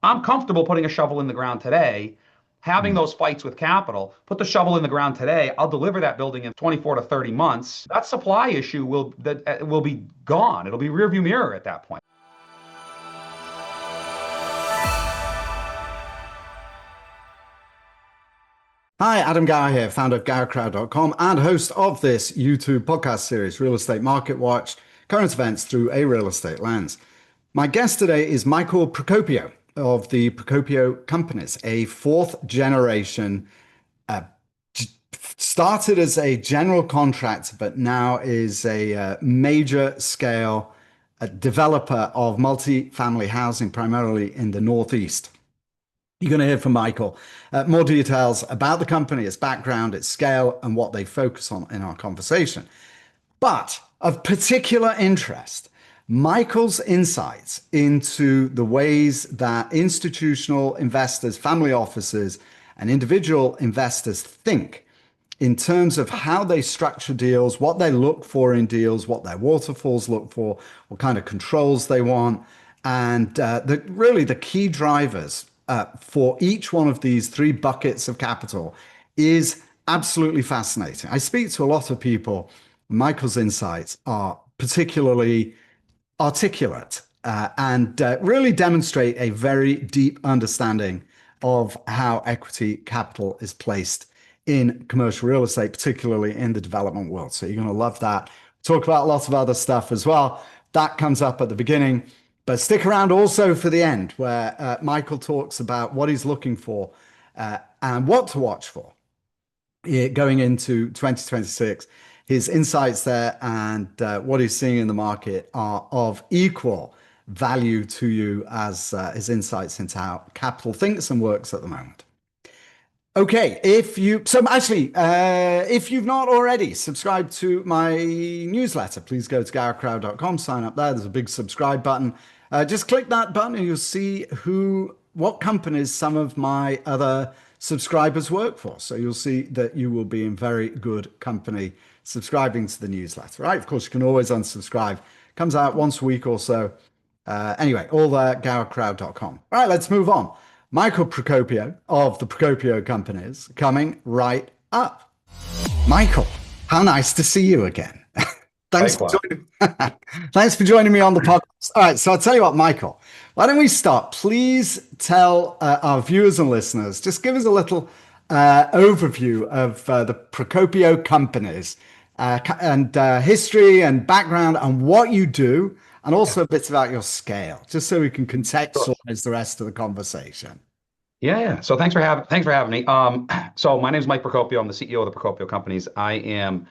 I'm comfortable putting a shovel in the ground today, having those fights with capital, put the shovel in the ground today. I'll deliver that building in 24 to 30 months. That supply issue will be gone. It'll be rearview mirror at that point. Hi, Adam Gower here, founder of GowerCrowd.com and host of this YouTube podcast series, Real Estate Market Watch, current events through a real estate lens. My guest today is Michael Procopio of the Procopio Companies, a fourth generation, started as a general contractor, but now is a major scale developer of multifamily housing, primarily in the Northeast. You're going to hear from Michael more details about the company, its background, its scale, and what they focus on in our conversation. But of particular interest, Michael's insights into the ways that institutional investors, family offices, and individual investors think in terms of how they structure deals, what they look for in deals, what their waterfalls look for, what kind of controls they want, and really the key drivers for each one of these three buckets of capital is absolutely fascinating. I speak to a lot of people. Michael's insights are particularly articulate and really demonstrate a very deep understanding of how equity capital is placed in commercial real estate, particularly in the development world. So you're going to love that. Talk about lots of other stuff as well. That comes up at the beginning. But stick around also for the end, where Michael talks about what he's looking for and what to watch for going into 2026. His insights there and what he's seeing in the market are of equal value to you as his insights into how capital thinks and works at the moment. Okay, if you've not already subscribed to my newsletter, please go to GowerCrowd.com, sign up there. There's a big subscribe button. Just click that button and you'll see what companies some of my other subscribers work for. So you'll see that you will be in very good company subscribing to the newsletter, right? Of course, you can always unsubscribe. Comes out once a week or so. Anyway, all there, GowerCrowd.com. All right, let's move on. Michael Procopio of the Procopio Companies coming right up. Michael, how nice to see you again. Thanks for joining me on the podcast. All right, so I'll tell you what, Michael, why don't we start? Please tell our viewers and listeners, just give us a little overview of the Procopio Companies and history and background and what you do, and also a bit about your scale, just so we can contextualize the rest of the conversation. Yeah. So thanks for having me. So my name is Mike Procopio. I'm the CEO of the Procopio Companies. I am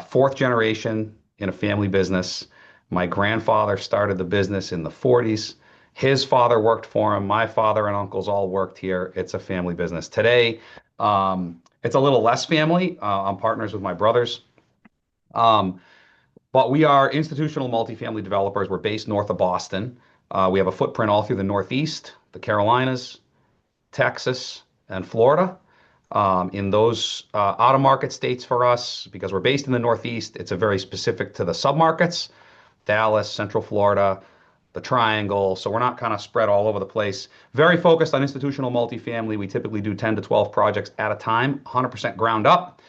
fourth generation in a family business. My grandfather started the business in the 40s. His father worked for him. My father and uncles all worked here. It's a family business. Today, it's a little less family. I'm partners with my brothers. But we are institutional multifamily developers. We're based north of Boston. We have a footprint all through the Northeast, the Carolinas, Texas, and Florida. In those out-of-market states for us, because we're based in the Northeast, it's a very specific to the submarkets, Dallas, Central Florida, the Triangle. So we're not kind of spread all over the place. Very focused on institutional multifamily. We typically do 10 to 12 projects at a time, 100% ground up.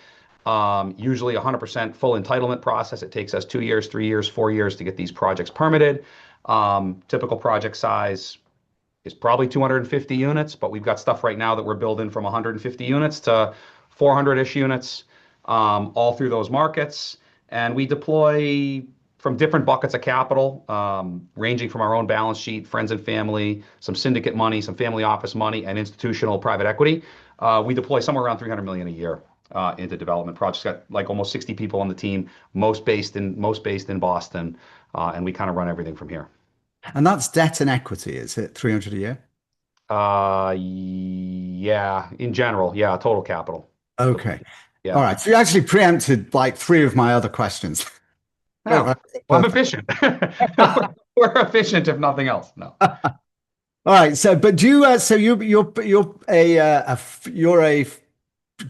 Usually 100% full entitlement process. It takes us 2 years, 3 years, 4 years to get these projects permitted. Typical project size is probably 250 units, but we've got stuff right now that we're building from 150 units to 400-ish units, all through those markets. And we deploy from different buckets of capital, ranging from our own balance sheet, friends and family, some syndicate money, some family office money, and institutional private equity. We deploy somewhere around 300 million a year into development projects. Got like almost 60 people on the team, most based in Boston, and we kind of run everything from here. And that's debt and equity, is it 300 a year? Yeah, in general, yeah, total capital. Okay. Yeah. All right. So you actually preempted like three of my other questions. No, I'm efficient. We're efficient, if nothing else. No. All right. So, but do you? So you're a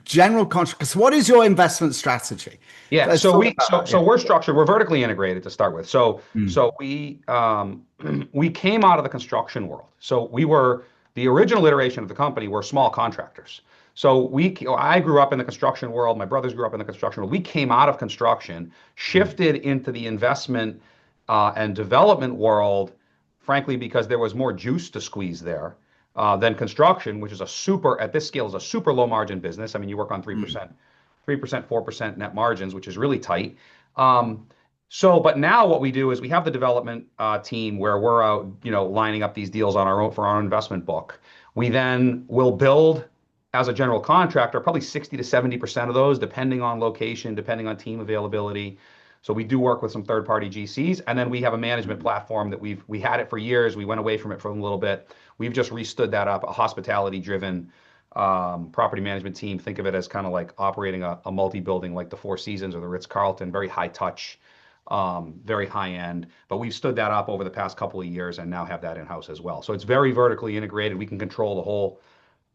general contract. Because what is your investment strategy? Yeah, Let's so talk we about so that. Yeah. so we're structured. We're vertically integrated to start with. So Mm, so we we came out of the construction world. So we were the original iteration of the company were small contractors. So I grew up in the construction world. My brothers grew up in the construction world. We came out of construction, mm, shifted into the investment and development world, frankly, because there was more juice to squeeze there than construction, which is a super at this scale is a super low margin business. I mean, you work on mm, 3%, 4% net margins, which is really tight. Um, but now what we do is we have the development team where we're out, lining up these deals on our own for our own investment book. We then will build as a general contractor, probably 60 to 70% of those, depending on location, depending on team availability. So we do work with some third-party GCs, and then we have a management mm. platform that we had it for years. We went away from it for a little bit. We've just restood that up, a hospitality-driven property management team. Think of it as kind of like operating a multi-building like the Four Seasons or the Ritz-Carlton, very high touch, very high end. But we've stood that up over the past couple of years and now have that in-house as well. So it's very vertically integrated. We can control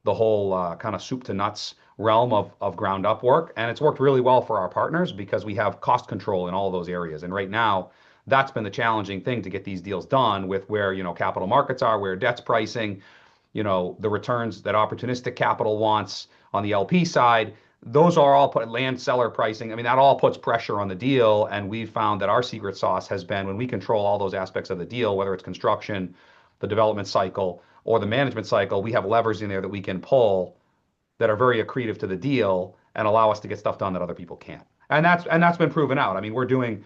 the whole kind of soup to nuts realm of ground up work. And it's worked really well for our partners because we have cost control in all of those areas. And right now, that's been the challenging thing to get these deals done with where, capital markets are, where debt's pricing, the returns that opportunistic capital wants on the LP side. Those are all put land seller pricing. I mean, that all puts pressure on the deal. And we've found that our secret sauce has been when we control all those aspects of the deal, whether it's construction, the development cycle, or the management cycle, we have levers in there that we can pull that are very accretive to the deal and allow us to get stuff done that other people can't. And that's been proven out. I mean, we're doing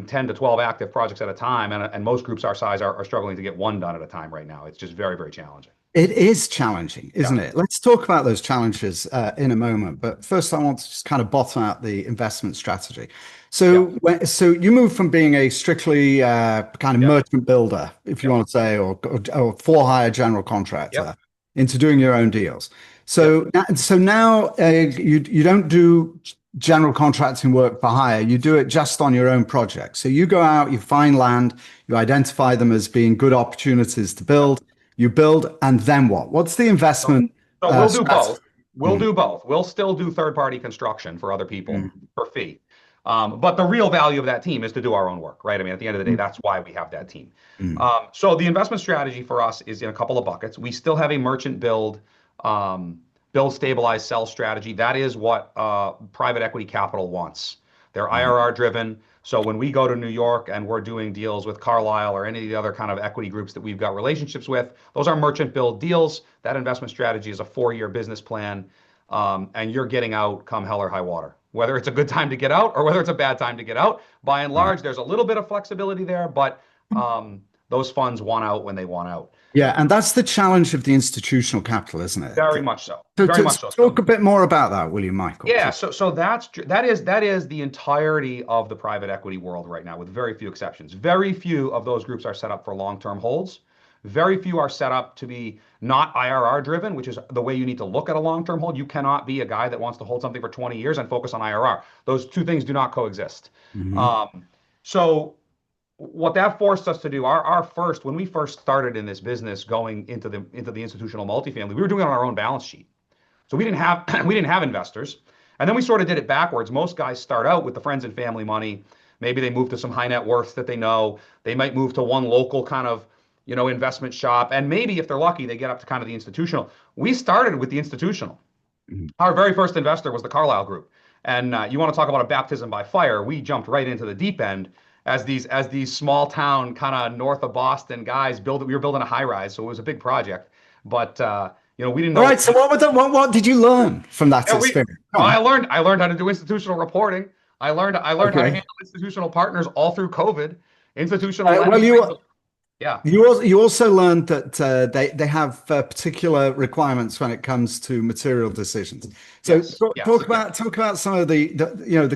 10 to 12 active projects at a time, and most groups our size are struggling to get one done at a time right now. It's just very, very challenging. It is challenging, Yeah. isn't it? Let's talk about those challenges in a moment. But first, I want to just kind of bottom out the investment strategy. Yeah. So you move from being a strictly kind of Yep. merchant builder, if you Yep. want to say, or for hire general Yep. contractor, into doing your own deals. Yep. So now you don't do general contracting work for hire. You do it just on your own project. So you go out, you find land, you identify them as being good opportunities to Yep. build. You build, and then what? What's the So, investment so we'll do strategy? both. We'll Mm, do both. We'll still do third-party construction for other people mm, for fee. But the real value of that team is to do our own work, right? I mean, at the end of the day, mm, that's why we have that team. mm, So the investment strategy for us is in a couple of buckets. We still have a merchant build, stabilize, sell strategy. That is what private equity capital wants. They're mm, IRR driven. So when we go to New York and we're doing deals with Carlyle or any of the other kind of equity groups that we've got relationships with, those are merchant build deals. That investment strategy is a 4-year business plan, and you're getting out come hell or high water. Whether it's a good time to get out or whether it's a bad time to get out, by and mm. large, there's a little bit of flexibility there, but those funds want out when they want out. Yeah, and that's the challenge of the institutional capital, isn't Very it? much so. So Very to much so. talk a bit more about that, will you, Michael, Yeah, please? so that is the entirety of the private equity world right now, with very few exceptions. Very few of those groups are set up for long-term holds. Very few are set up to be not IRR driven, which is the way you need to look at a long-term hold. You cannot be a guy that wants to hold something for 20 years and focus on IRR. Those two things do not coexist. Hmm. Um, so what that forced us to do, our first, when we first started in this business going into the institutional multifamily, we were doing it on our own balance sheet. So we didn't have we didn't have investors. And then we sort of did it backwards. Most guys start out with the friends and family money. Maybe they move to some high net worths that they know. They might move to one local kind of, investment shop. And maybe if they're lucky, they get up to kind of the institutional. We started with the institutional. Our very first investor was the Carlyle Group. And you want to talk about a baptism by fire? We jumped right into the deep end as these small town kind of north of Boston guys build. We were building a high rise, so it was a big project. But we didn't All right. know. So what did you learn from that Yeah, we. experience? Come Oh, I on. learned. I learned how to do institutional reporting. I learned how to Okay. handle institutional partners all through COVID. Institutional Well, lending. you Yeah. you also learned that they have particular requirements when it comes to material decisions. So Yes. talk, Yes. talk about talk about some of the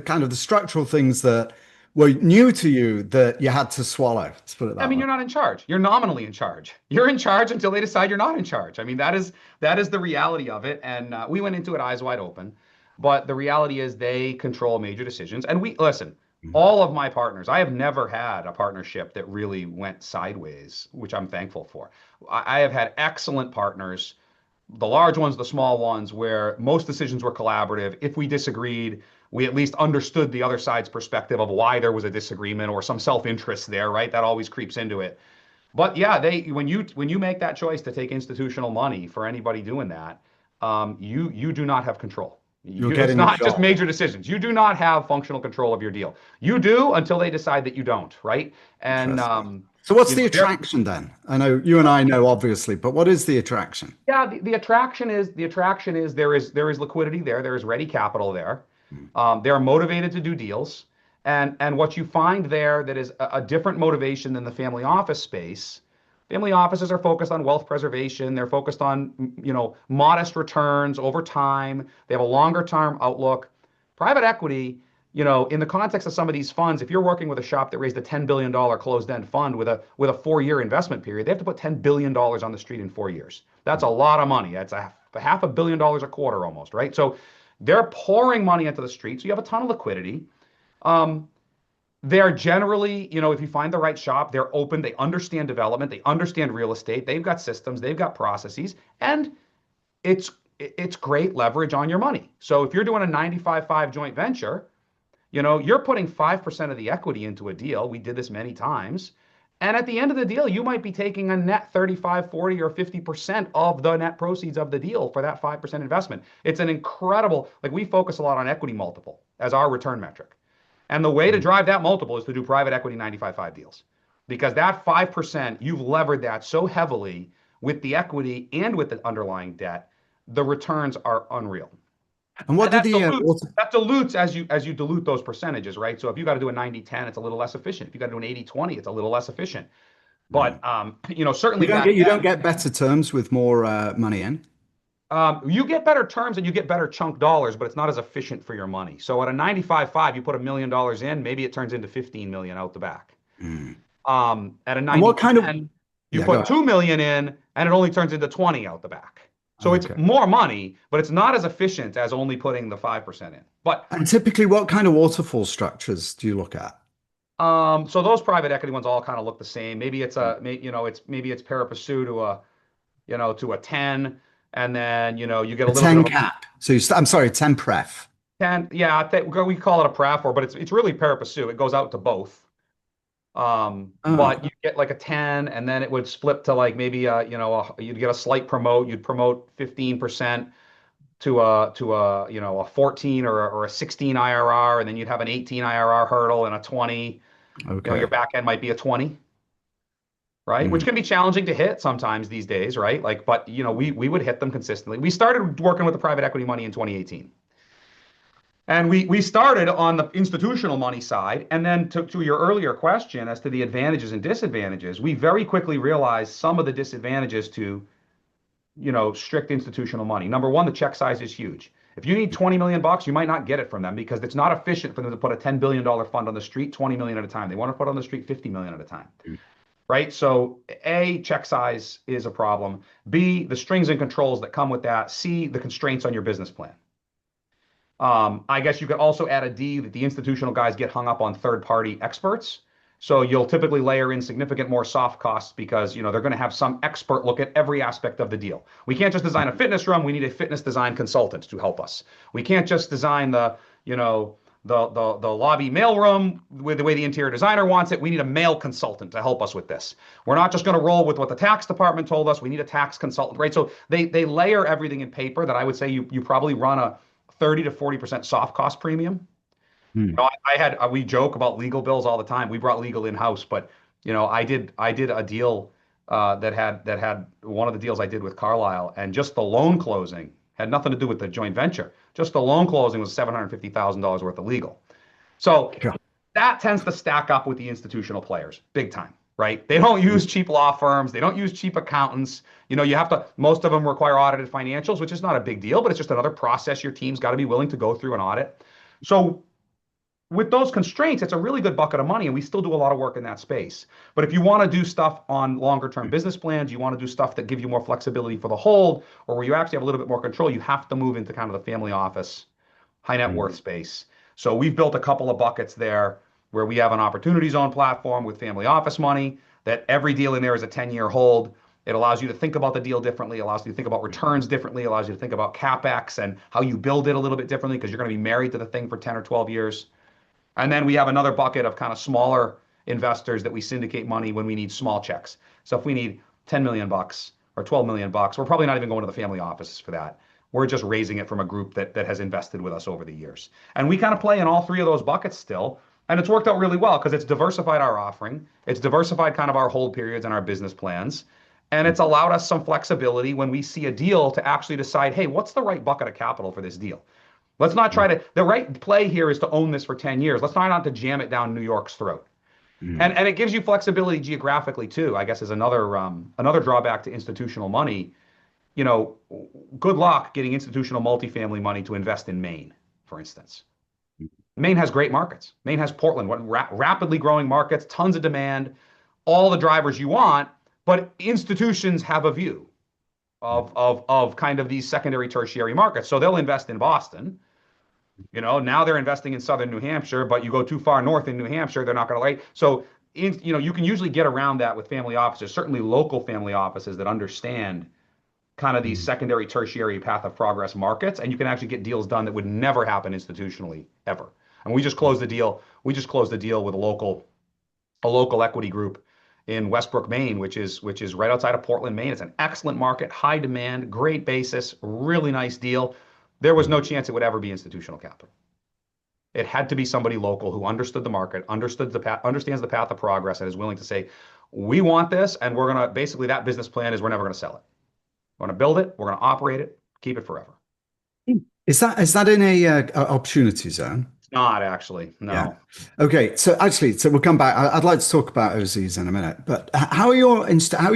kind of the structural things that were new to you that you had to swallow. Let's put it I that mean, way. you're not in charge. You're nominally in charge. You're in charge until they decide you're not in charge. I mean, that is the reality of it. And we went into it eyes wide open. But the reality is they control major decisions. And we listen. All of my partners, I have never had a partnership that really went sideways, which I'm thankful for. I have had excellent partners the large ones, the small ones, where most decisions were collaborative. If we disagreed, we at least understood the other side's perspective of why there was a disagreement or some self-interest there, right? That always creeps into it. But yeah, they when you make that choice to take institutional money for anybody doing that, you do not have control. You're It's getting a not just job. major decisions. You do not have functional control of your deal. You do until they decide that you don't, right? And Interesting. So what's you the know, they're attraction then? I know you and I know obviously, but what is the attraction? yeah, the attraction is there is liquidity there. There is ready capital there. They're motivated to do deals, and what you find there that is a different motivation than the family office space. Family offices are focused on wealth preservation. They're focused on modest returns over time. They have a longer term outlook. Private equity, in the context of some of these funds, if you're working with a shop that raised a $10 billion closed-end fund with a 4-year investment period, they have to put $10 billion on the street in 4 years. That's a lot of money. That's a half $1 billion a quarter almost, right? So they're pouring money into the street. So you have a ton of liquidity. Um, they're generally, if you find the right shop, they're open, they understand development, they understand real estate, they've got systems, they've got processes, and it's it's great leverage on your money. So if you're doing a 95-5 joint venture, you're putting 5% of the equity into a deal. We did this many times. And at the end of the deal, you might be taking a net 35, 40, or 50% of the net proceeds of the deal for that 5% investment. It's an incredible, like we focus a lot on equity multiple as our return metric. And the way to drive that multiple is to do private equity 95-5 deals. Because that 5%, you've levered that so heavily with the equity and with the underlying debt, the returns are unreal. And what And did that the dilutes water? that dilutes as you dilute those percentages, right? So if you got to do a 90-10, it's a little less efficient. If you got to do an 80-20, it's a little less efficient. Hmm. But certainly back You don't then, get better terms with more money in. you get better terms and you get better chunk dollars, but it's not as efficient for your money. So at a 95-5, you put $1 million in, maybe it turns into 15 million out the back. Hmm. At a And what kind of? 90-10, you Yeah, go put ahead. 2 million in and it only turns into 20 out the back. So it's Okay. more money, but it's not as efficient as only putting the 5% in. But And typically, what kind of waterfall structures do you look at? so those private equity ones all kind of look the same. Maybe it's maybe it's pari passu to a 10, and then you get a A little bit 10 of a cap. So I'm sorry, 10 pref. 10. Yeah, we call it a pref, but it's really pari passu. It goes out to both. But Oh, you get like a 10, and then it would split to like maybe you'd get a slight promote. You'd promote 15% to a 14 or a 16 IRR, and then you'd have an 18 IRR hurdle and a 20. Your okay. back end might be a 20, right? Mm. Which can be challenging to hit sometimes these days, right? Like, but we would hit them consistently. We started working with the private equity money in 2018. And we started on the institutional money side. And then to your earlier question as to the advantages and disadvantages, we very quickly realized some of the disadvantages to, strict institutional money. Number one, the check size is huge. If you need 20 million bucks, you might not get it from them because it's not efficient for them to put a $10 billion fund on the street, 20 million at a time. They want to put on the street 50 million at a time. Right? So A, check size is a problem. B, the strings and controls that come with that. C, the constraints on your business plan. I guess you could also add a D that the institutional guys get hung up on third-party experts. So you'll typically layer in significant more soft costs because they're going to have some expert look at every aspect of the deal. We can't just design a fitness room. We need a fitness design consultant to help us. We can't just design the lobby mail room with the way the interior designer wants it. We need a mail consultant to help us with this. We're not just going to roll with what the tax department told us. We need a tax consultant, right? So they layer everything in paper that I would say you probably run a 30 to 40% soft cost premium. Mm. We joke about legal bills all the time. We brought legal in-house, but I did a deal that had one of the deals I did with Carlisle, and just the loan closing had nothing to do with the joint venture. Just the loan closing was $750,000 worth of legal. So Sure. that tends to stack up with the institutional players big time, right? They don't use cheap law firms. They don't use cheap accountants. Most of them require audited financials, which is not a big deal, but it's just another process your team's got to be willing to go through and audit. So with those constraints, it's a really good bucket of money, and we still do a lot of work in that space. But if you want to do stuff on longer term business plans, you want to do stuff that give you more flexibility for the hold, or where you actually have a little bit more control, you have to move into kind of the family office, high net worth Mm. space. So we've built a couple of buckets there where we have an opportunity zone platform with family office money that every deal in there is a 10-year hold. It allows you to think about the deal differently, allows you to think about returns differently, allows you to think about capex and how you build it a little bit differently because you're going to be married to the thing for 10 or 12 years. And then we have another bucket of kind of smaller investors that we syndicate money when we need small checks. So if we need 10 million bucks or 12 million bucks, we're probably not even going to the family offices for that. We're just raising it from a group that has invested with us over the years. And we kind of play in all three of those buckets still. And it's worked out really well because it's diversified our offering. It's diversified kind of our hold periods and our business plans. And it's allowed us some flexibility when we see a deal to actually decide, hey, what's the right bucket of capital for this deal? Let's not try to, the right play here is to own this for 10 years. Let's try not to jam it down New York's throat. Mm. And it gives you flexibility geographically too, I guess is another drawback to institutional money. You know, good luck getting institutional multifamily money to invest in Maine, for instance. Maine has great markets. Maine has Portland, rapidly growing markets, tons of demand, all the drivers you want, but institutions have a view of kind of these secondary tertiary markets. So they'll invest in Boston. You know, now they're investing in southern New Hampshire, but you go too far north in New Hampshire, they're not going to like. So, you know, you can usually get around that with family offices, certainly local family offices that understand kind of these Mm. secondary, tertiary path of progress markets, and you can actually get deals done that would never happen institutionally ever. And we just closed the deal. We just closed the deal with a local equity group in Westbrook, Maine, which is right outside of Portland, Maine. It's an excellent market, high demand, great basis, really nice deal. There was no chance it would ever be institutional capital. It had to be somebody local who understood the market, understands the path of progress, and is willing to say, "We want this, and we're gonna basically that business plan is we're never gonna sell it. We're gonna build it, we're gonna operate it, keep it forever." Is that in a opportunity zone? It's not actually, Yeah. no. Okay. So actually, so we'll come back. I'd like to talk about OZs in a minute, but how are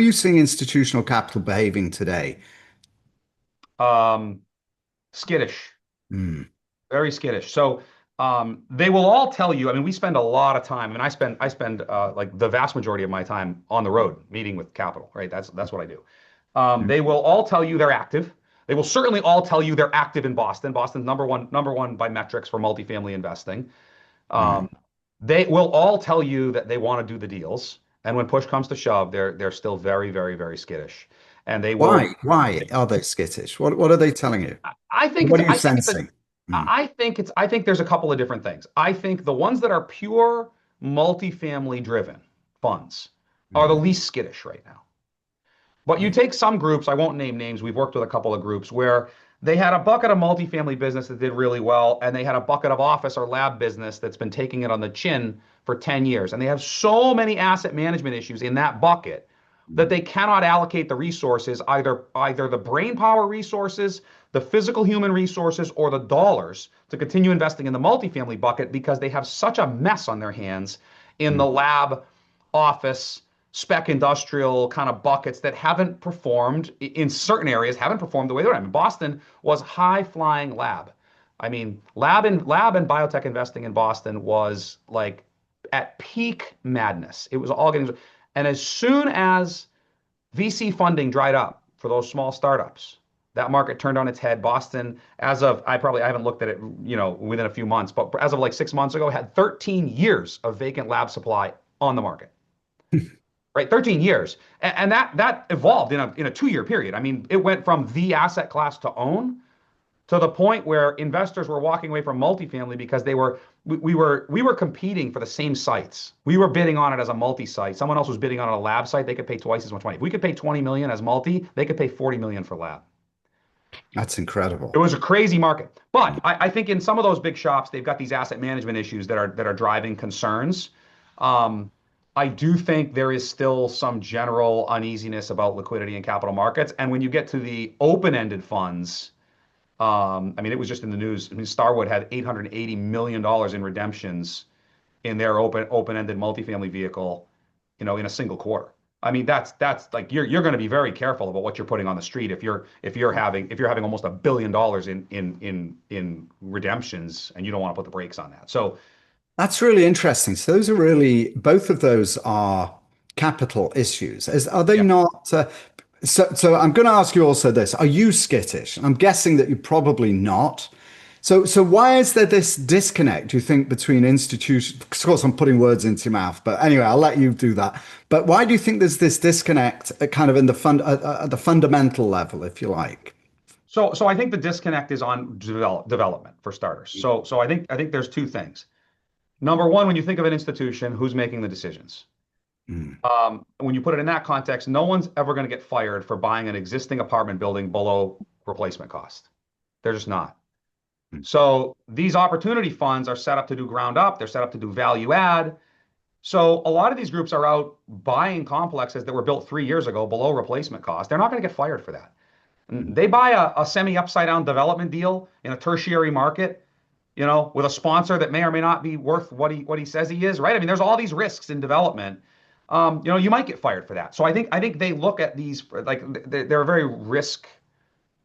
you seeing institutional capital behaving today? Um, Skittish. Mm. Very skittish. So they will all tell you. I mean, we spend a lot of time, and I spend like the vast majority of my time on the road meeting with capital. Right, that's what I do. They will all tell you they're active. They will certainly all tell you they're active in Boston. Boston's number one by metrics for multifamily investing. Right. Um, they will all tell you that they want to do the deals, and when push comes to shove, they're still very, very, very skittish, and they will. Why? Why are they skittish? What are they telling you? I think What it's are you I think it's a sensing? Mm. I think there's a couple of different things. I think the ones that are pure multifamily driven funds are the Mm. least skittish right now. But you take some groups, I won't name names, we've worked with a couple of groups where they had a bucket of multifamily business that did really well, and they had a bucket of office or lab business that's been taking it on the chin for 10 years. And they have so many asset management issues in that bucket that they cannot allocate the resources, either the brain power resources, the physical human resources, or the dollars to continue investing in the multifamily bucket because they have such a mess on their hands in the Mm. lab, office, spec industrial kind of buckets that haven't performed in certain areas, haven't performed the way they were. I mean, Boston was high flying lab. I mean, lab and biotech investing in Boston was like at peak madness. It was all getting, and as soon as VC funding dried up for those small startups, that market turned on its head. Boston, as of I haven't looked at it, within a few months, but as of like 6 months ago, had 13 years of vacant lab supply on the market. Right, 13 years, and that evolved in a 2 year period. I mean, it went from the asset class to own to the point where investors were walking away from multifamily because we were competing for the same sites. We were bidding on it as a multi-site. Someone else was bidding on a lab site. They could pay twice as much money. If we could pay 20 million as multi, they could pay 40 million for lab. That's It incredible. was a crazy market. But I think in some of those big shops, they've got these asset management issues that are driving concerns. Um, I do think there is still some general uneasiness about liquidity in capital markets. And when you get to the open-ended funds, I mean, it was just in the news. I mean, Starwood had $880 million in redemptions in their open-ended multifamily vehicle, in a single quarter. I mean, that's like you're going to be very careful about what you're putting on the street if you're having almost $1 billion in redemptions and you don't want to put the brakes on that. So That's really interesting. So those are really both of those are capital issues. Are they yeah, not? So I'm going to ask you also this: are you skittish? I'm guessing that you're probably not. So why is there this disconnect, do you think, between institutions? Of course, I'm putting words into your mouth, but anyway, I'll let you do that. But why do you think there's this disconnect kind of in the at the fundamental level, if you like? So I think the disconnect is on development for starters. So I think there's two things. Number one, when you think of an institution, who's making the decisions? Mm, When you put it in that context, no one's ever going to get fired for buying an existing apartment building below replacement cost. They're just not. mm, So these opportunity funds are set up to do ground up. They're set up to do value add. So a lot of these groups are out buying complexes that were built 3 years ago below replacement cost. They're not going to get fired for that. mm, They buy a semi upside down development deal in a tertiary market, with a sponsor that may or may not be worth what he says he is, right? I mean, there's all these risks in development. You might get fired for that. So I think they look at these like they're a very risk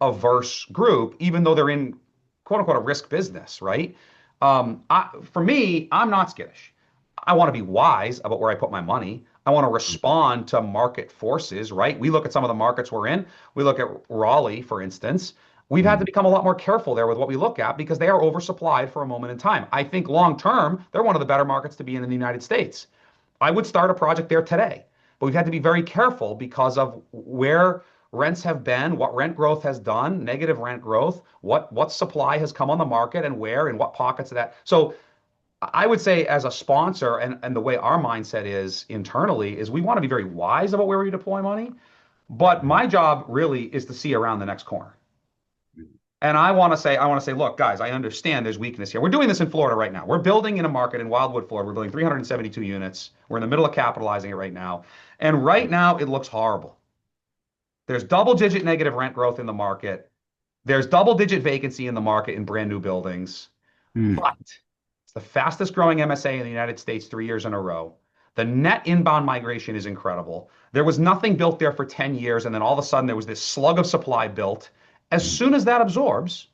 averse group, even though they're in quote unquote a risk business, right? For me, I'm not skittish. I want to be wise about where I put my money. I want to respond to market forces, right? We look at some of the markets we're in. We look at Raleigh, for instance. We've had to mm, become a lot more careful there with what we look at because they are oversupplied for a moment in time. I think long term, they're one of the better markets to be in the United States. I would start a project there today, but we've had to be very careful because of where rents have been, what rent growth has done, negative rent growth, what supply has come on the market and where and what pockets of that. So I would say as a sponsor and the way our mindset is internally is we want to be very wise about where we deploy money. But mm, my job really is to see around the next corner. mm, And I want to say, look, guys, I understand there's weakness here. We're doing this in Florida right now. We're building in a market in Wildwood, Florida. We're building 372 units. We're in the middle of capitalizing it right now. And right now, it looks horrible. There's double digit negative rent growth in the market. There's double digit vacancy in the market in brand new buildings. mm, But it's the fastest growing MSA in the United States 3 years in a row. The net inbound migration is incredible. There was nothing built there for 10 years, and then all of a sudden there was this slug of supply built. As mm, soon as that absorbs,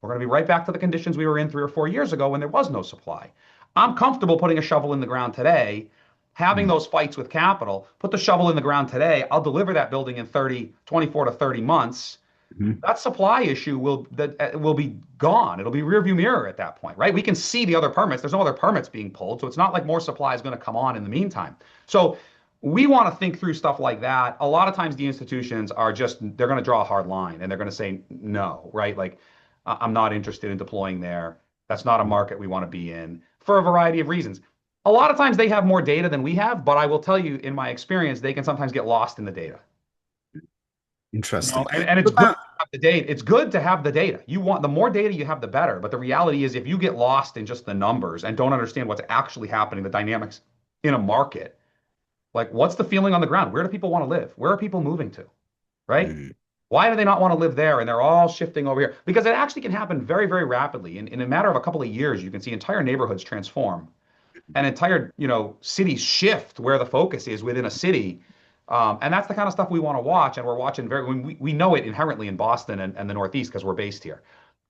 we're going to be right back to the conditions we were in 3 or 4 years ago when there was no supply. I'm comfortable putting a shovel in the ground today, having mm, those fights with capital, put the shovel in the ground today. I'll deliver that building in 24 to 30 months. mm, That supply issue will be gone. It'll be rearview mirror at that point, right? We can see the other permits. There's no other permits being pulled, so it's not like more supply is going to come on in the meantime. So we want to think through stuff like that. A lot of times the institutions are just they're going to draw a hard line and they're going to say no, right? Like I'm not interested in deploying there. That's not a market we want to be in for a variety of reasons. A lot of times they have more data than we have, but I will tell you in my experience, they can sometimes get lost in the data. interesting. And it's What good about, to have the data. It's good to have the data. You want the more data you have, the better. But the reality is, if you get lost in just the numbers and don't understand what's actually happening, the dynamics in a market, like what's the feeling on the ground? Where do people want to live? Where are people moving to? Right? mm, Why do they not want to live there? And they're all shifting over here because it actually can happen very, very rapidly. In a matter of a couple of years, you can see entire neighborhoods transform an entire cities shift where the focus is within a city. And that's the kind of stuff we want to watch, and we're watching we know it inherently in Boston and the Northeast because we're based here,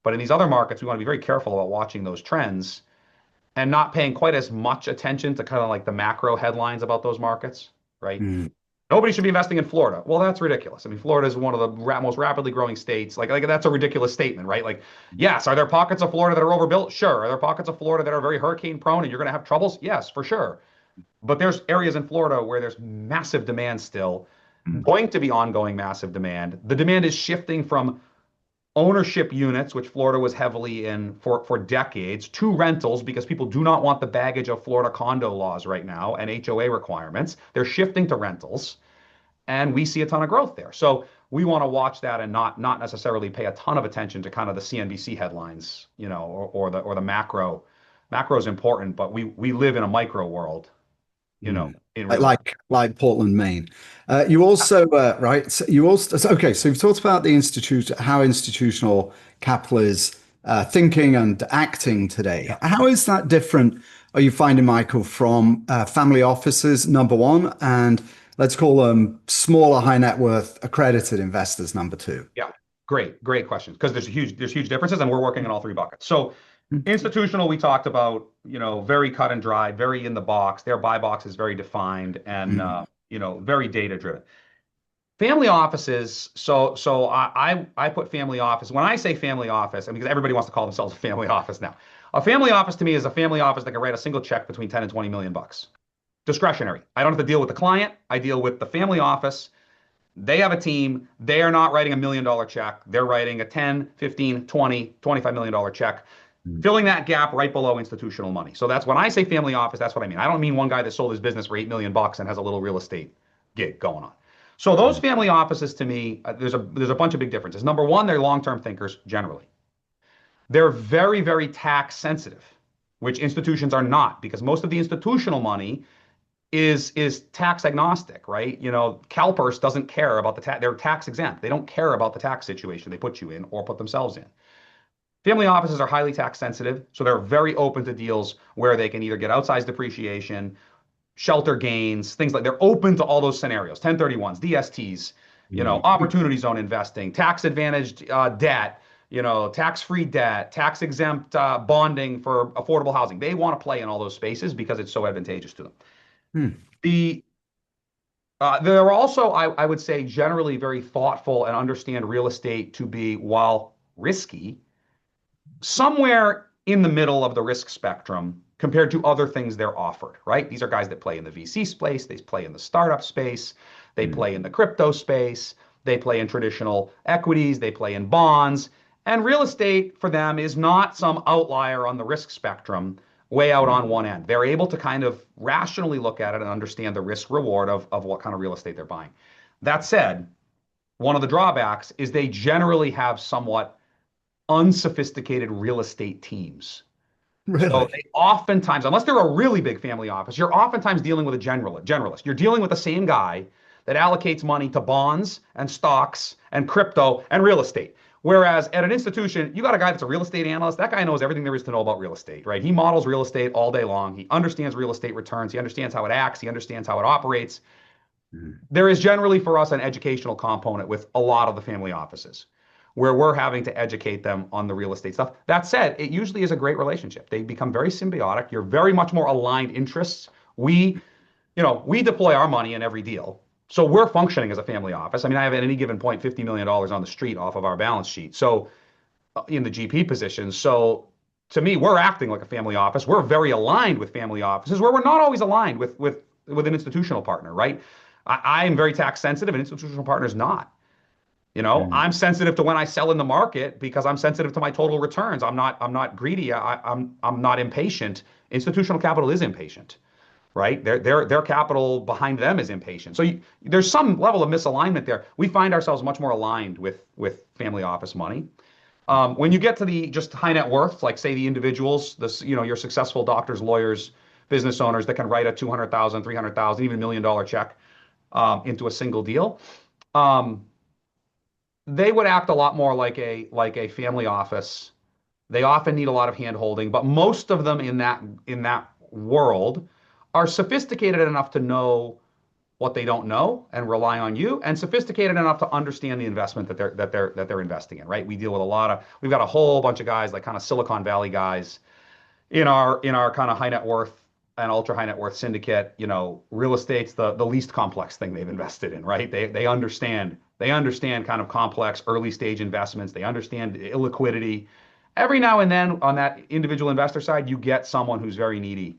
but in these other markets we want to be very careful about watching those trends and not paying quite as much attention to kind of like the macro headlines about those markets, right? mm, Nobody should be investing in Florida. Well, that's ridiculous. I mean, Florida is one of the most rapidly growing states. Like that's a ridiculous statement, right? Like, yes, are there pockets of Florida that are overbuilt? Sure. Are there pockets of Florida that are very hurricane prone and you're going to have troubles? Yes, for sure. But there's areas in Florida where there's massive demand still, mm, going to be ongoing massive demand. The demand is shifting from ownership units, which Florida was heavily in for decades, to rentals because people do not want the baggage of Florida condo laws right now and HOA requirements. They're shifting to rentals and we see a ton of growth there. So we want to watch that and not necessarily pay a ton of attention to kind of the CNBC headlines, or the macro. Macro is important, but we live in a micro world, mm. in Like, real life. like Portland, Maine. You also, right? So you also, okay. So you've talked about the institute, how institutional capital is thinking and acting today. Yeah. How is that different? Are you finding, Michael, from family offices, number one, and let's call them smaller, high net worth accredited investors, number two? Yeah. Great questions. Because there's huge differences, and we're working in all three buckets. So institutional, we talked about, very cut and dry, very in the box. Their buy box is very defined and Mm, very data driven. family offices. So I put family office. When I say family office, I mean, because everybody wants to call themselves a family office now. A family office to me is a family office that can write a single check between 10 and 20 million bucks. Discretionary. I don't have to deal with the client. I deal with the family office. They have a team. They are not writing $1 million check. They're writing a 10, 15, 20, $25 million check, Mm. filling that gap right below institutional money. So that's when I say family office, that's what I mean. I don't mean one guy that sold his business for 8 million bucks and has a little real estate gig going on. So those Mm. family offices to me, there's a bunch of big differences. Number one, they're long-term thinkers generally. They're very, very tax sensitive, which institutions are not, because most of the institutional money is tax agnostic, right? You know, CalPERS doesn't care about the tax. They're tax exempt. They don't care about the tax situation they put you in or put themselves in. Family offices are highly tax sensitive, so they're very open to deals where they can either get outsized depreciation, shelter gains, things like they're open to all those scenarios, 1031s, DSTs, you know, Mm. opportunity zone investing, tax advantaged debt, you know, tax-free debt, tax exempt bonding for affordable housing. They want to play in all those spaces because it's so advantageous to them. Mm. The They're also, I would say, generally very thoughtful and understand real estate to be, while risky, somewhere in the middle of the risk spectrum compared to other things they're offered, right? These are guys that play in the VC space, they play in the startup space, they Mm. play in the crypto space, they play in traditional equities, they play in bonds. And real estate for them is not some outlier on the risk spectrum way out Mm. on one end. They're able to kind of rationally look at it and understand the risk reward of what kind of real estate they're buying. That said, one of the drawbacks is they generally have somewhat unsophisticated real estate teams. So Really? they oftentimes, unless they're a really big family office, you're oftentimes dealing with a generalist. You're dealing with the same guy that allocates money to bonds and stocks and crypto and real estate. Whereas at an institution, you got a guy that's a real estate analyst. That guy knows everything there is to know about real estate, right? He models real estate all day long. He understands real estate returns. He understands how it acts. He understands how it operates. Mm. There is generally for us an educational component with a lot of the family offices where we're having to educate them on the real estate stuff. That said, it usually is a great relationship. They become very symbiotic. You're very much more aligned interests. We deploy our money in every deal. So we're functioning as a family office. I mean, I have at any given point $50 million on the street off of our balance sheet. So in the GP position. So to me, we're acting like a family office. We're very aligned with family offices where we're not always aligned with an institutional partner, right? I am very tax sensitive, and institutional partner is not. You know, Mm. I'm sensitive to when I sell in the market because I'm sensitive to my total returns. I'm not greedy. I'm not impatient. Institutional capital is impatient, right? Their capital behind them is impatient. So there's some level of misalignment there. We find ourselves much more aligned with family office money. When you get to the just high net worth, like say the individuals, your successful doctors, lawyers, business owners that can write a 200,000, 300,000, even $1 million check into a single deal. Um, they would act a lot more like a family office. They often need a lot of hand holding, but most of them in that world are sophisticated enough to know what they don't know and rely on you, and sophisticated enough to understand the investment that they're investing in, right? We've got a whole bunch of guys like kind of Silicon Valley guys in our kind of high net worth and ultra high net worth syndicate. Real estate's the least complex thing they've invested in, right? They understand kind of complex early stage investments. They understand illiquidity. Every now and then on that individual investor side, you get someone who's very needy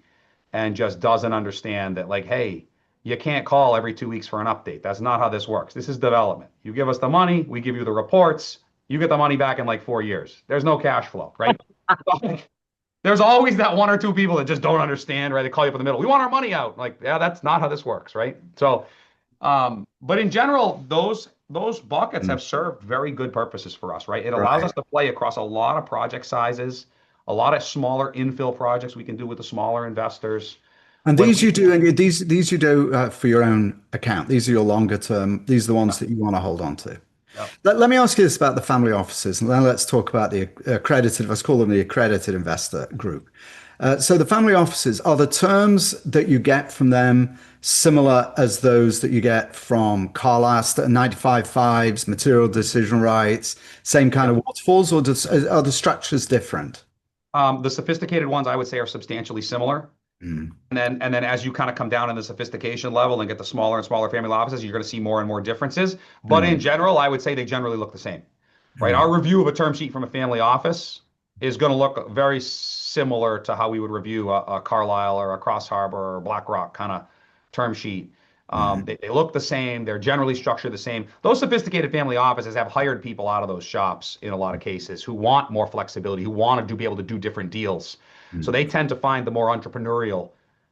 and just doesn't understand that, like, hey, you can't call every 2 weeks for an update. That's not how this works. This is development. You give us the money, we give you the reports, you get the money back in like 4 years. There's no cash flow, right? There's always that one or two people that just don't understand, right? They call you up in the middle. We want our money out. Like, yeah, that's not how this works, right? So, but in general, those buckets Mm. have served very good purposes for us, right? It allows us Right. to play across a lot of project sizes, a lot of smaller infill projects we can do with the smaller investors. And When these we you do, and these you do for your own account. These are your longer term. These are the Yeah, ones that you want to hold on to. yeah. Let me ask you this about the family offices, and then let's talk about the accredited, let's call them the accredited investor group. So the family offices, are the terms that you get from them similar as those that you get from Carlisle, 95.5s, material decision rights, same kind Yeah. of waterfalls, or are the structures different? The sophisticated ones I would say are substantially similar. Mm, And then as you kind of come down in the sophistication level and get the smaller and smaller family offices, you're going to see more and more differences. But in mm, general, I would say they generally look the same, right? mm. Our review of a term sheet from a family office is going to look very similar to how we would review a Carlisle or a Cross Harbor or BlackRock kind of term sheet. Mm. They look the same. They're generally structured the same. Those sophisticated family offices have hired people out of those shops in a lot of cases who want more flexibility, who want to be able to do different deals. So Mm. they tend to find the more entrepreneurial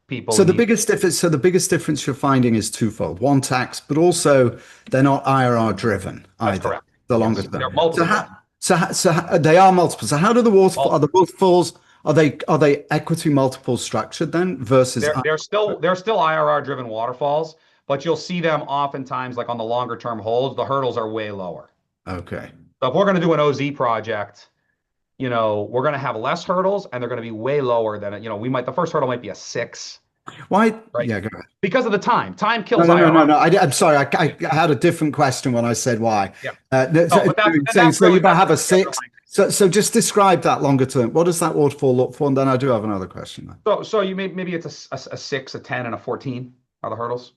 people So in the these. biggest difference, so the biggest difference you're finding is twofold. One, tax, but also they're not IRR driven That's either. correct. The longer Yes, term. there are So multiple how, driven. they are multiple. So how do the waterfall, are the Multiple. waterfalls, are they equity multiple structured then versus They're still IRR driven waterfalls, but you'll see them oftentimes like on the longer term holds. The hurdles are way lower. okay. So if we're going to do an OZ project, we're going to have less hurdles and they're going to be way lower than we might. The first hurdle might be a 6, Why? right? Yeah, go ahead. Because of the time. Time No, kills no, no, IRR. no, no. I'm sorry. I had a different question when I said why. Yeah. So, No, but that's and saying that's so you really might that's have a really the six. underlying. So just describe that longer term. What does that waterfall look for? And then I do have another question. So maybe it's a 6, a 10, and a 14 are the hurdles,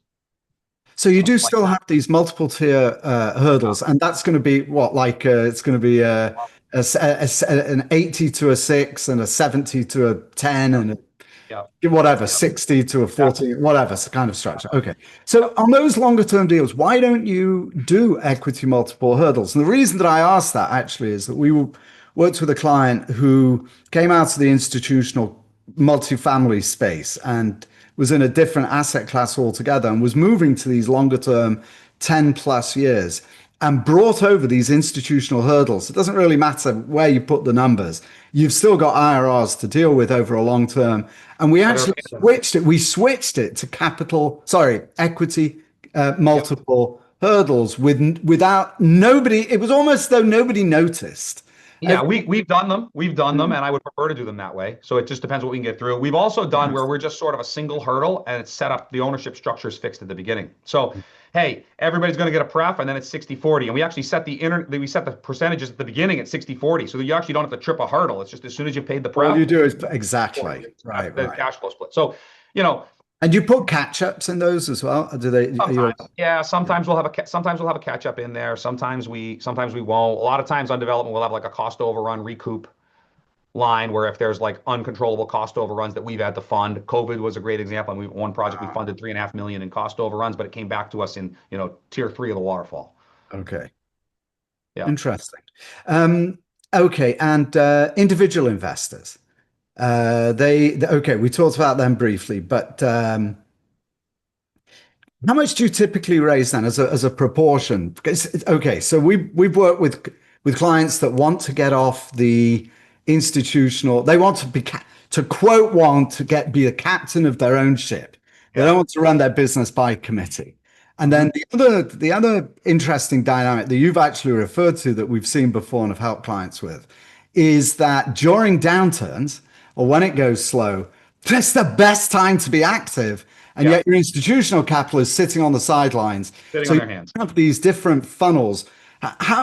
So you do something like still that. have these multiple tier Yeah. hurdles, and that's going to be what, like it's going to be an 80 to a 6 and a 70 to a 10 Yeah. and Yeah. whatever, Yeah. 60 to a That's 40, whatever kind of structure. Okay. Yep. So on those longer term deals, why don't you do equity multiple hurdles? And the reason that I asked that actually is that worked with a client who came out of the institutional multifamily space and was in a different asset class altogether and was moving to these longer term 10 plus years and brought over these institutional hurdles. It doesn't really matter where you put the numbers. You've still got IRRs to deal with over a long term. And we But actually switched it. We switched it to equity yep. multiple hurdles without nobody. It was almost though nobody noticed. Yeah, we've done them. We've done them, Mm, and I would prefer to do them that way. So it just depends what we can get through. We've also done yes. where we're just sort of a single hurdle and it's set up, the ownership structure is fixed at the beginning. So, hey, everybody's going to get a pref and then it's 60/40. And we actually we set the percentages at the beginning at 60/40. So that you actually don't have to trip a hurdle. It's just as soon as you paid the All pref, you do is 40. exactly right, The right. cash flow split. So, you know, And you put catch ups in those as well. Or do they? Are you? sometimes, yeah, Yeah. sometimes we'll have a catch up in there. Sometimes we won't. A lot of times on development, we'll have like a cost overrun recoup line where if there's like uncontrollable cost overruns that we've had to fund. COVID was a great example. And one project we funded 3.5 million in cost overruns, but it came back to us in tier 3 of the waterfall. Okay. Yeah. Interesting. Um, okay, and individual investors. Okay, we talked about them briefly, but how much do you typically raise then as a proportion? Because, okay, so we've worked with clients that want to get off the institutional. They want to to quote one to be the captain of their own ship. They Yeah. don't want to run their business by committee. And Hmm. then the other interesting dynamic that you've actually referred to that we've seen before and have helped clients with is that during downturns or when it goes slow, that's the best time to be active. And Yeah. yet your institutional capital is sitting on the sidelines. Sitting So on you their hands. have these different funnels.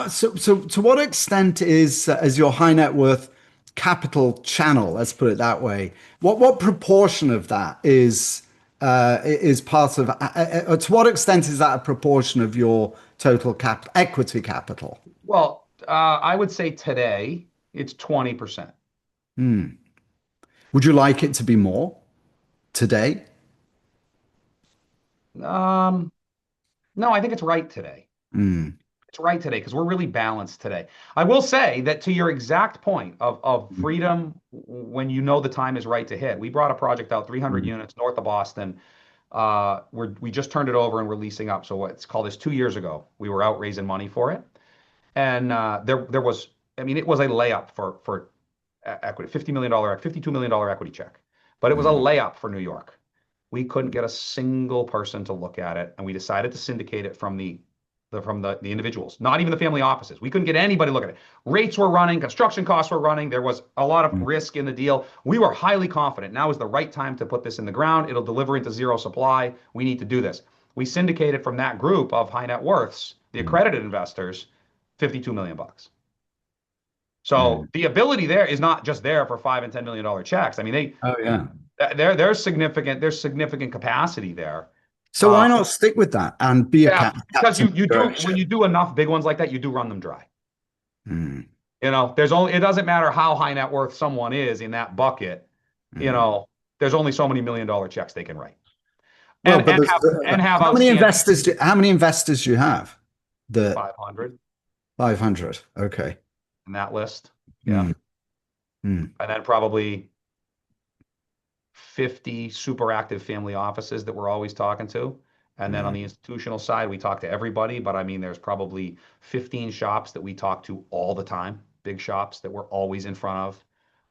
So to what extent is your high net worth capital channel, let's put it that way, what proportion of that is part of to what extent is that a proportion of your total equity capital? Well, I would say today it's 20%. Hmm. Would you like it to be more today? Um, no, I think it's right today. Hmm. It's right today because we're really balanced today. I will say that to your exact point of freedom when you know the time is right to hit. We brought a project out, 300 Hmm. units north of Boston. We just turned it over and we're leasing up. So what's called this 2 years ago. We were out raising money for it, and there was, I mean, it was a layup for equity, $50 million, $52 million equity check, but it was a Hmm. layup for New York. We couldn't get a single person to look at it, and we decided to syndicate it from the individuals, not even the family offices. We couldn't get anybody to look at it. Rates were running, construction costs were running. There was a lot of risk in the deal. We were highly confident. Now is the right time to put this in the ground. It'll deliver into zero supply. We need to do this. We syndicated from that group of high net worths, the Hmm. accredited investors, 52 million bucks. Hmm. So the ability there is not just there for $5 and $10 million checks. I mean, Oh yeah. There's significant capacity there. So Uh, why not stick with that and be a yeah, because captain you of do your when ship? you do enough big ones like that, you do run them dry. Mm, It doesn't matter how high net worth someone is in that bucket, you mm. know, there's only so many $1 million checks they can write. Well, but And have outstanding how many investors do you have? The 500 500. Okay. in that list. Yeah. Mm, mm, And then probably 50 super active family offices that we're always talking to. And then on the mm, institutional side, we talk to everybody, but I mean, there's probably 15 shops that we talk to all the time, big shops that we're always in front of,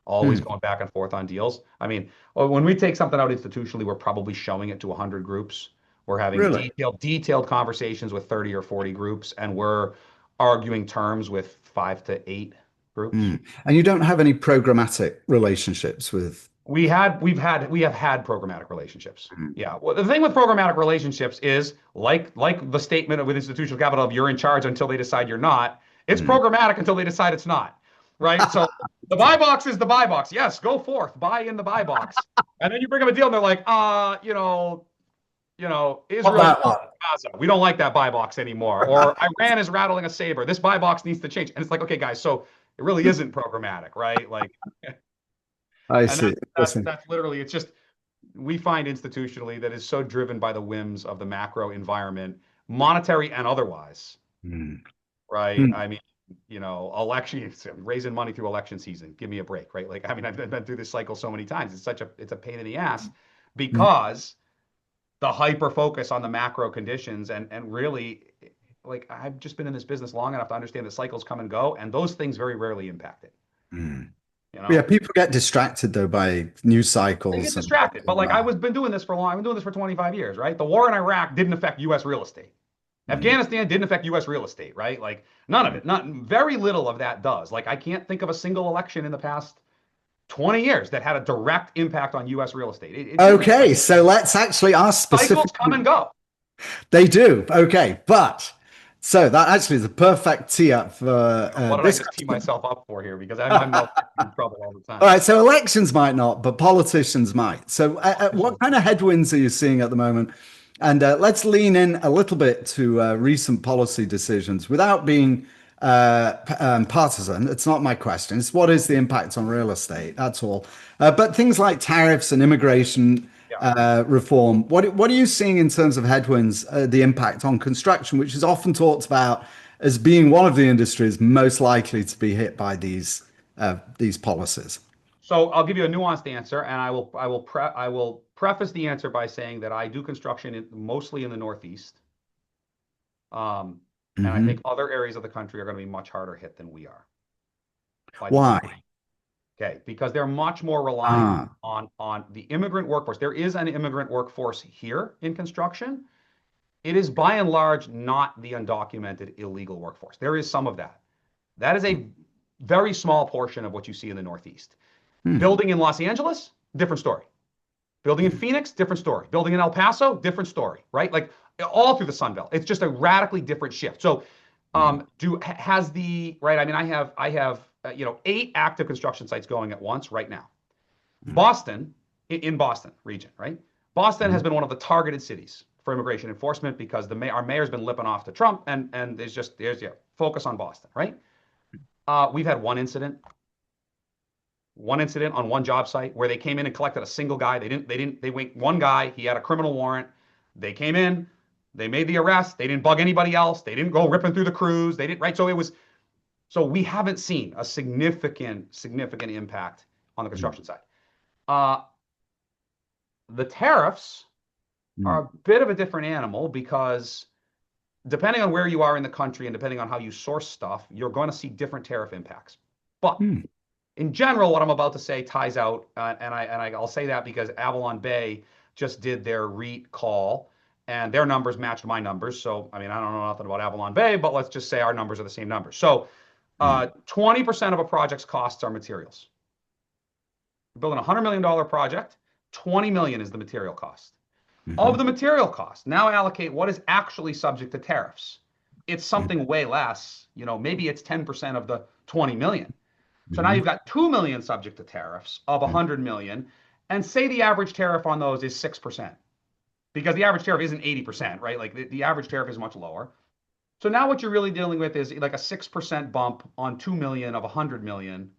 always mm. going back and forth on deals. I mean, when we take something out institutionally, we're probably showing it to 100 groups. We're having Really? detailed conversations with 30 or 40 groups, and we're arguing terms with 5 to 8 groups. Mm. And you don't have any programmatic relationships with. We have had programmatic relationships. Mm, Yeah. Well, the thing with programmatic relationships is like the statement with institutional capital of you're in charge until they decide you're not. It's mm. programmatic until they decide it's not. Right. So the buy box is the buy box. Yes, go forth, buy in the buy box. And then you bring them a deal and they're like, Not Israel's that one. Gaza. We don't like that buy box anymore. Or Iran is rattling a saber. This buy box needs to change. And it's like, okay, guys, so it really isn't programmatic, right? Like, I and see. Listen. that's literally it's just we find institutionally that is so driven by the whims of the macro environment, monetary and otherwise, Mm, right? mm, I mean, elections, raising money through election season. Give me a break, right? Like, I mean, I've been through this cycle so many times. It's a pain in the ass mm, because the hyper focus on the macro conditions and really like I've just been in this business long enough to understand that cycles come and go, and those things very rarely impact it, mm. you Yeah, know? people get distracted though by news They get cycles and distracted. But like been doing this for long. I've been doing this for 25 years, right? The war in Iraq didn't affect US real estate. mm, Afghanistan didn't affect US real estate, right? Like none of mm. it. Not very little of that does. Like I can't think of a single election in the past 20 years that had a direct impact on US real estate. It didn't. Okay, so let's actually ask Cycles come specifically. and go. They do. Okay, but so that actually is a perfect tee up for What did I this just tee question. myself up for here? Because I'm All no in trouble all the time. right, so elections might not, but politicians might. So, what Politicians. kind of headwinds are you seeing at the moment? And let's lean in a little bit to recent policy decisions without being partisan. It's not my question. It's what is the impact on real estate? That's all. But things like tariffs and immigration Yeah. reform, what are you seeing in terms of headwinds, the impact on construction, which is often talked about as being one of the industries most likely to be hit by these policies? So I'll give you a nuanced answer, and I will preface the answer by saying that I do construction mostly in the Northeast, and I think Hmm. other areas of the country are going to be much harder hit than we are by design. Why? Okay, because they're much more reliant Ah. on the immigrant workforce. There is an immigrant workforce here in construction. It is by and large not the undocumented illegal workforce. There is some of that. That is a very small portion of what you see in the Northeast. Hmm. Building in Los Angeles, different story. Building in Phoenix, different story. Building in El Paso, different story, right? Like all through the Sun Belt. It's just a radically different shift. So, Hmm. do has the right? I mean, I have 8 active construction sites going at once right now. Hmm. Boston, in Boston region, right? Boston has Hmm. been one of the targeted cities for immigration enforcement because our mayor's been lipping off to Trump, and there's focus on Boston, right? We've had one incident on one job site where they came in and collected a single guy. They went one guy. He had a criminal warrant. They came in, they made the arrest. They didn't bug anybody else. They didn't go ripping through the crews. They didn't, right? So we haven't seen a significant impact on the Hmm. construction side. Uh, the tariffs Hmm. are a bit of a different animal because depending on where you are in the country and depending on how you source stuff, you're going to see different tariff impacts. But Hmm. in general, what I'm about to say ties out, and I'll say that because Avalon Bay just did their REIT call, and their numbers matched my numbers. So I mean, I don't know nothing about Avalon Bay, but let's just say our numbers are the same numbers. So, Hmm. 20% of a project's costs are materials. You're building a $100 million project, 20 million is the material cost. Of Hmm. the material cost, now allocate what is actually subject to tariffs. It's something way less. Maybe it's 10% of the 20 million. So now Hmm. you've got 2 million subject to tariffs of Hmm. 100 million. and say the average tariff on those is 6%, because the average tariff isn't 80%, right? Like the average tariff is much lower. So now what you're really dealing with is like a 6% bump on 2 million of 100 million.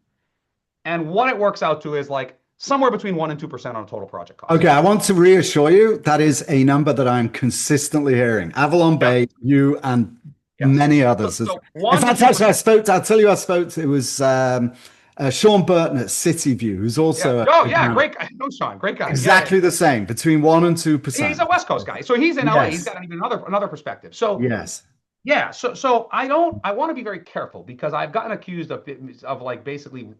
And what it works out to is like somewhere between 1 and 2% on a total project Okay, cost. I want to reassure you that is a number that I'm consistently hearing. Avalon Yeah. Bay, you, and Yes. many So, others. so In 1 to fact, actually, 2%. I'll tell you, I spoke to, it was Sean Burton at City View, who's Yeah. also Oh, a yeah. ground. Great guy. No, Sean. Great guy. Yeah. Yeah. Exactly the same, between 1 and Yeah. He's 2%. a West Coast guy. So he's in LA. He's Yes, got even another perspective. So yes. yeah. So I want to be very careful because I've gotten accused of like basically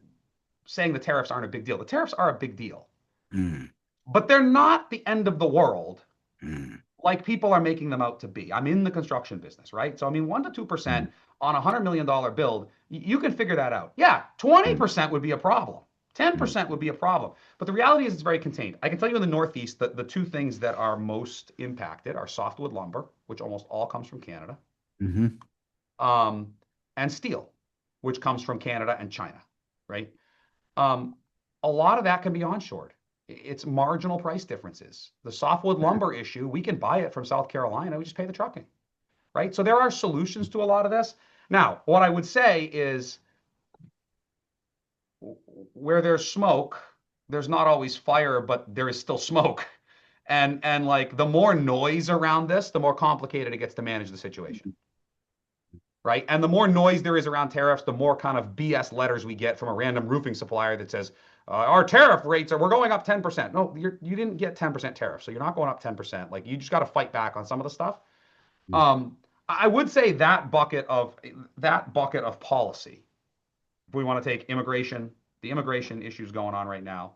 saying the tariffs aren't a big deal. The tariffs are a big deal, Mm, but they're not the end of the world mm, like people are making them out to be. I'm in the construction business, right? So I mean, 1 to 2% mm, on $100 million build, you can figure that out. Yeah, mm, 20% would be a problem. mm, 10% would be a problem. But the reality is it's very contained. I can tell you in the Northeast that the two things that are most impacted are softwood lumber, which almost all comes from Canada, mhm. um, and steel, which comes from Canada and China, right? Um, a lot of that can be onshored. It's marginal price differences. The softwood lumber issue, we can buy it from South Carolina. We just pay the trucking, right? So there are solutions to a lot of this. Now, what I would say is where there's smoke, there's not always fire, but there is still smoke. And like the more noise around this, the more complicated it gets to manage the situation. Right? And the more noise there is around tariffs, the more kind of BS letters we get from a random roofing supplier that says, our tariff rates we're going up 10%. No, you didn't get 10% tariff. So you're not going up 10%. Like you just got to fight back on some of the stuff. Um, I would say that bucket of policy, if we want to take immigration, the immigration issues going on right now,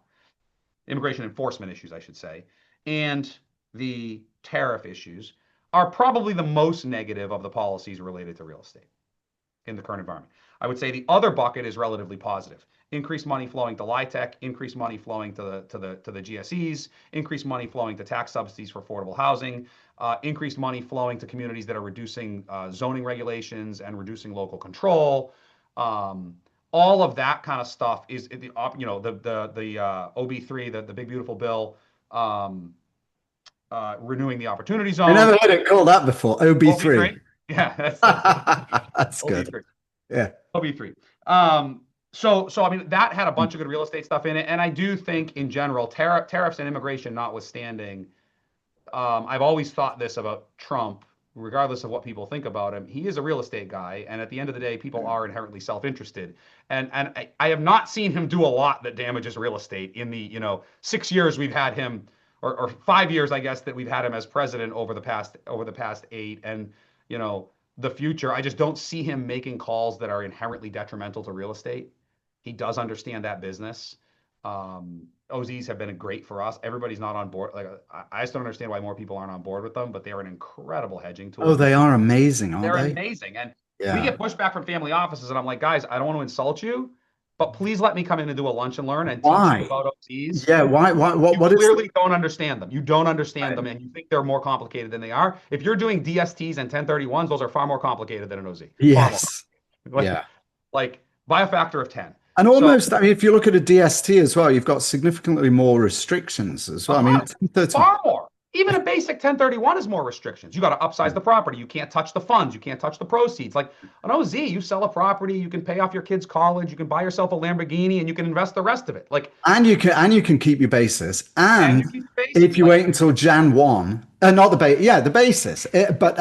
immigration enforcement issues, I should say, and the tariff issues are probably the most negative of the policies related to real estate in the current environment. I would say the other bucket is relatively positive. Increased money flowing to LIHTC, increased money flowing to the GSEs, increased money flowing to tax subsidies for affordable housing, increased money flowing to communities that are reducing zoning regulations and reducing local control. Um, all of that kind of stuff is the OB3, the big beautiful bill, um, renewing the opportunity I zone. never heard it called that before. OB3, OB3. yeah, that's That's good. OB3. Yeah. OB3. So I mean that had a bunch of good real estate stuff in it, and I do think in general, tariffs and immigration notwithstanding, I've always thought this about Trump, regardless of what people think about him. He is a real estate guy, and at the end of the day, people are inherently self-interested. And I have not seen him do a lot that damages real estate in the 6 years we've had him, or 5 years, I guess, that we've had him as president over the past 8, and the future. I just don't see him making calls that are inherently detrimental to real estate. He does understand that business. OZs have been great for us. Everybody's not on board. Like I just don't understand why more people aren't on board with them, but they are an incredible hedging Oh, tool. they are amazing, aren't They're they? amazing. And we Yeah. get pushback from family offices, and I'm like, guys, I don't want to insult you, but please let me come in and do a lunch and learn and teach you Why? about OZs. Yeah, why? You What is clearly don't understand them. You don't understand them, right. and you think they're more complicated than they are. If you're doing DSTs and 1031s, those are far more complicated than an OZ. Far more. Yes. Like, Yeah. like by a factor of 10. And So almost, I mean, if you look at a DST as well, you've got significantly more restrictions as well. I mean, uh-huh, it's 31. far more. Even a basic 1031 is more restrictions. You got to upsize the property. You can't touch the funds. You can't touch the proceeds. Like an OZ, you sell a property, you can pay off your kids' college, you can buy yourself a Lamborghini, and you can invest the rest of it. Like, And you can keep your basis. and And you keep the if basis. you Like, wait until Jan 1, not the base, yeah, the basis, but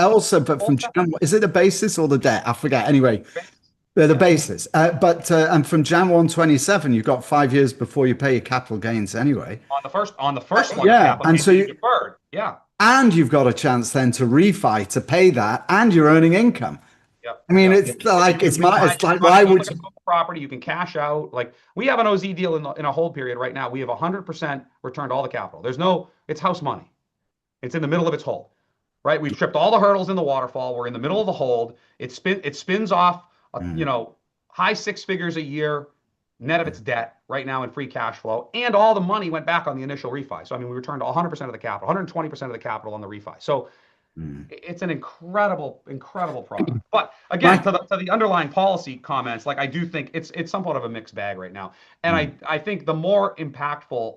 from Jan, is it the basis or the debt? I forget. Anyway, the yeah. basis. And from Jan 1 27, you've got 5 years before you pay your capital gains anyway. On the first one, Yeah. capital And gains so will be you, deferred. Yeah. and you've got a chance then to refi to pay that, and you're earning income. Yep. I mean, Yep. it's like You can buy, it's like money why goes would like a you? small property. You can cash out. Like we have an OZ deal in a hold period right now. We have 100% returned all the capital. It's house money. It's in the middle of its hold, right? We've tripped all the hurdles in the waterfall. We're in the middle of the hold. It spins off, Mm, high six figures a year net of its debt right now in free cash flow, and all the money went back on the initial refi. So I mean, we returned 100% of the capital, 120% of the capital on the refi. So mm. it's an incredible product. But again, Mike, to the underlying policy comments, like I do think it's somewhat of a mixed bag right now. And I think the more impactful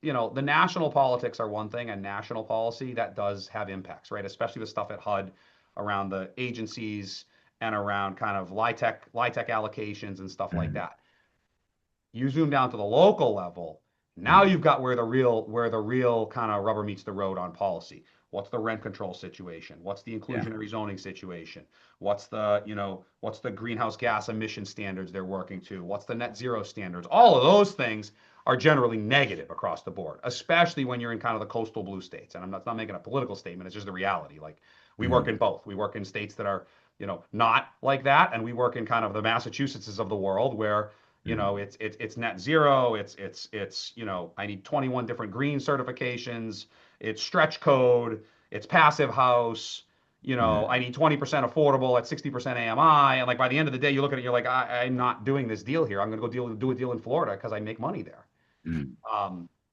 the national politics are one thing, and national policy that does have impacts, right? Especially the stuff at HUD around the agencies and around kind of LITEC allocations and stuff like Mm, that. You zoom down to the local level. Now mm, you've got where the real kind of rubber meets the road on policy. What's the rent control situation? What's the yeah. inclusionary zoning situation? What's the greenhouse gas emission standards they're working to? What's the net zero standards? All of those things are generally negative across the board, especially when you're in kind of the coastal blue states. And I'm not making a political statement, it's just the reality. Like we work Mm, in both. We work in states that are, not like that, and we work in kind of the Massachusettses of the world where mm, it's net zero. I need 21 different green certifications. It's stretch code. It's passive house. I mm, need 20% affordable at 60% AMI. And like by the end of the day, you look at it, you're like, I'm not doing this deal here. I'm going to do a deal in Florida because I make money there. mm.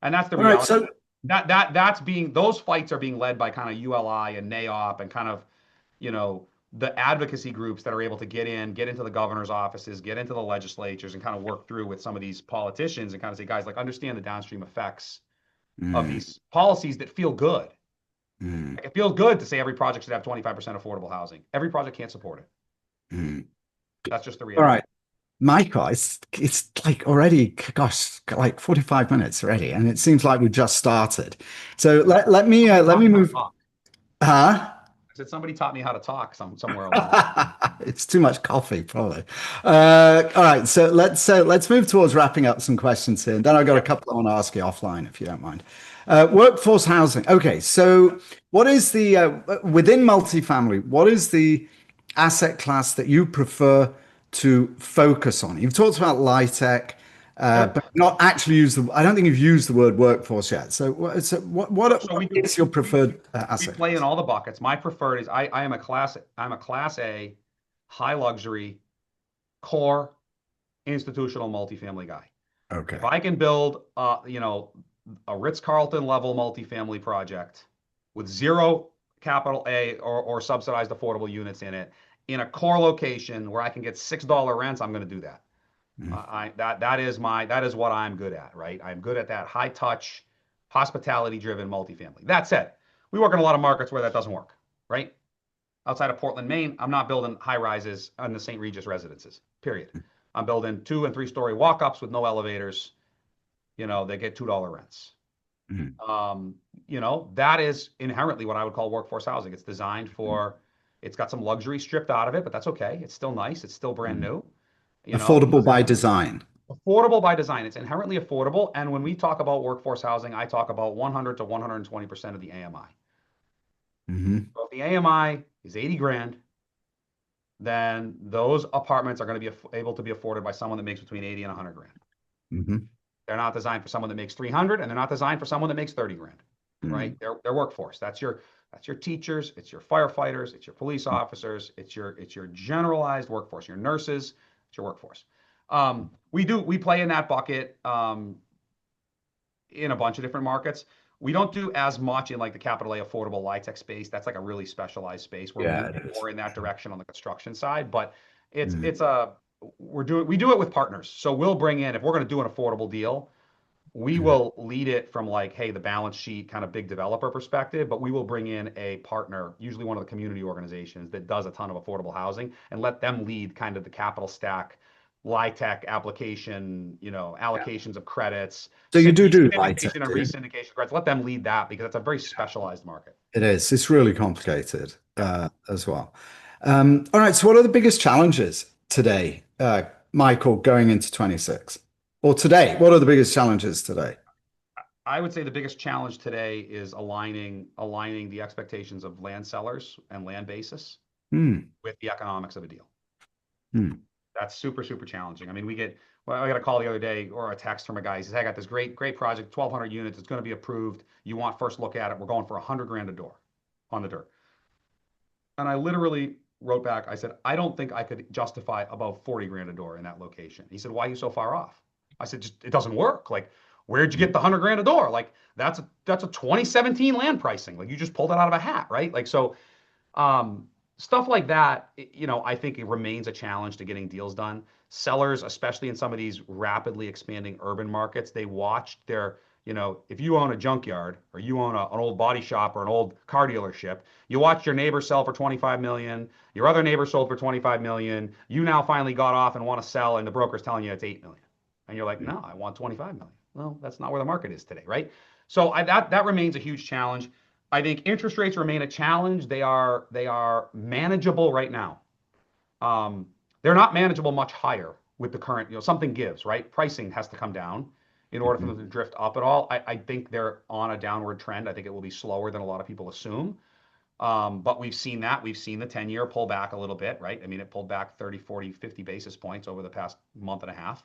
And that's the All right. reality. So Those fights are being led by kind of ULI and NAOP and kind of you know, the advocacy groups that are able to get into the governor's offices, get into the legislatures, and kind of work through with some of these politicians and kind of say, guys, like understand the downstream effects of mm, these policies that feel good. mm, Like, it feels good to say every project should have 25% affordable housing. Every project can't support it. mm. That's just the All reality. right. Michael, it's like already, gosh, like 45 minutes already, and it seems like we've just started. So let Taught me me how to move. talk. Huh? I said somebody taught me how to talk somewhere along the line. It's too much coffee, probably. All right, so let's move towards wrapping up some questions here, and then I've got a Yeah. couple I want to ask you offline, if you don't mind. Workforce housing. Okay, so what is the within multifamily? What is the asset class that you prefer to focus on? You've talked about LIHTC, Yep. but not actually used the. I don't think you've used the word workforce yet. So So what we do is your preferred we asset play in class? all the buckets. My preferred is I'm a class A, high luxury, core institutional multifamily guy. If Okay. I can build, a Ritz-Carlton level multifamily project with zero capital A or subsidized affordable units in a core location where I can get $6 rents, I'm going to do that. Mm, That is what I'm good at, right? I'm good at that high touch, hospitality driven multifamily. That said, we work in a lot of markets where that doesn't work, right? Outside of Portland, Maine, I'm not building high rises on the St. Regis residences, period. I'm building 2 and 3 story walk ups with no elevators. They get $2 rents. mm, That is inherently what I would call workforce housing. mm, It's got some luxury stripped out of it, but that's okay. It's still nice. It's still brand mm. new. It Affordable doesn't by design. affordable by design. It's inherently affordable. And when we talk about workforce housing, I talk about 100 to 120% of the AMI. Hmm. So if the AMI is 80 grand, then those apartments are going to be able to be afforded by someone that makes between 80 and 100 grand. Hmm. They're not designed for someone that makes 300, and they're not designed for someone that makes 30 grand, right? Mm. They're workforce. That's your teachers, it's your firefighters, it's your police officers, it's your generalized workforce, your nurses, it's your workforce. We play in that bucket in a bunch of different markets. We don't do as much in like the capital A affordable LIHTC space. That's like a really specialized space where we Yeah, lean it is. more in that direction on the construction side. But it's Mm. it's a we do it with partners. So we'll bring in if we're going to do an affordable deal, we Mm. will lead it from like, hey, the balance sheet kind of big developer perspective, but we will bring in a partner, usually one of the community organizations that does a ton of affordable housing, and let them lead kind of the capital stack, LIHTC application, Yeah. allocations of credits, So you do LIHTC, syndication and do you? resyndication credits. Let them lead that because that's a very specialized market. It is. It's really complicated Yeah. as well. All right. So what are the biggest challenges today, Michael, going into 26? Or today? What are the biggest challenges today? I would say the biggest challenge today is aligning the expectations of land sellers and land basis Hmm. with the economics of a deal. Hmm. That's super, super challenging. I mean, I got a call the other day or a text from a guy. He says, hey, I got this great, great project, 1,200 units. It's going to be approved. You want first look at it. We're going for 100 grand a door on the dirt. And I literally wrote back, I said, I don't think I could justify above 40 grand a door in that location. He said, why are you so far off? I said, just, it doesn't work. Like, where'd you get the 100 grand a door? Like, that's a 2017 land pricing. Like, you just pulled it out of a hat, right? Like, so stuff like that, I think it remains a challenge to getting deals done. Sellers, especially in some of these rapidly expanding urban markets, they watched if you own a junkyard or you own an old body shop or an old car dealership, you watch your neighbor sell for 25 million, your other neighbor sold for 25 million, you now finally got off and want to sell, and the broker's telling you it's 8 million. And you're like, no, I want 25 million. Well, that's not where the market is today, right? So that remains a huge challenge. I think interest rates remain a challenge. They are manageable right now. Um, they're not manageable much higher with the current, something gives, right? Pricing has to come down in order for Mhm. them to drift up at all. I think they're on a downward trend. I think it will be slower than a lot of people assume. But we've seen that. We've seen the 10-year pull back a little bit, right? I mean, it pulled back 30, 40, 50 basis points over the past month and a half.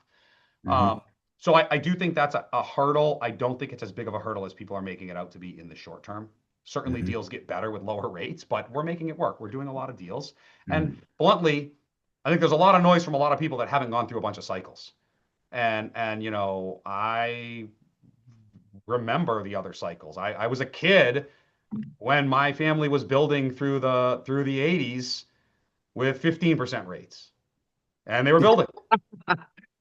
Mhm. Um, so I do think that's a hurdle. I don't think it's as big of a hurdle as people are making it out to be in the short term. Certainly, Mhm. deals get better with lower rates, but we're making it work. We're doing a lot of deals. And Mhm. bluntly, I think there's a lot of noise from a lot of people that haven't gone through a bunch of cycles. I remember the other cycles. I was a kid when my family was building through the 80s with 15% rates, and they were building.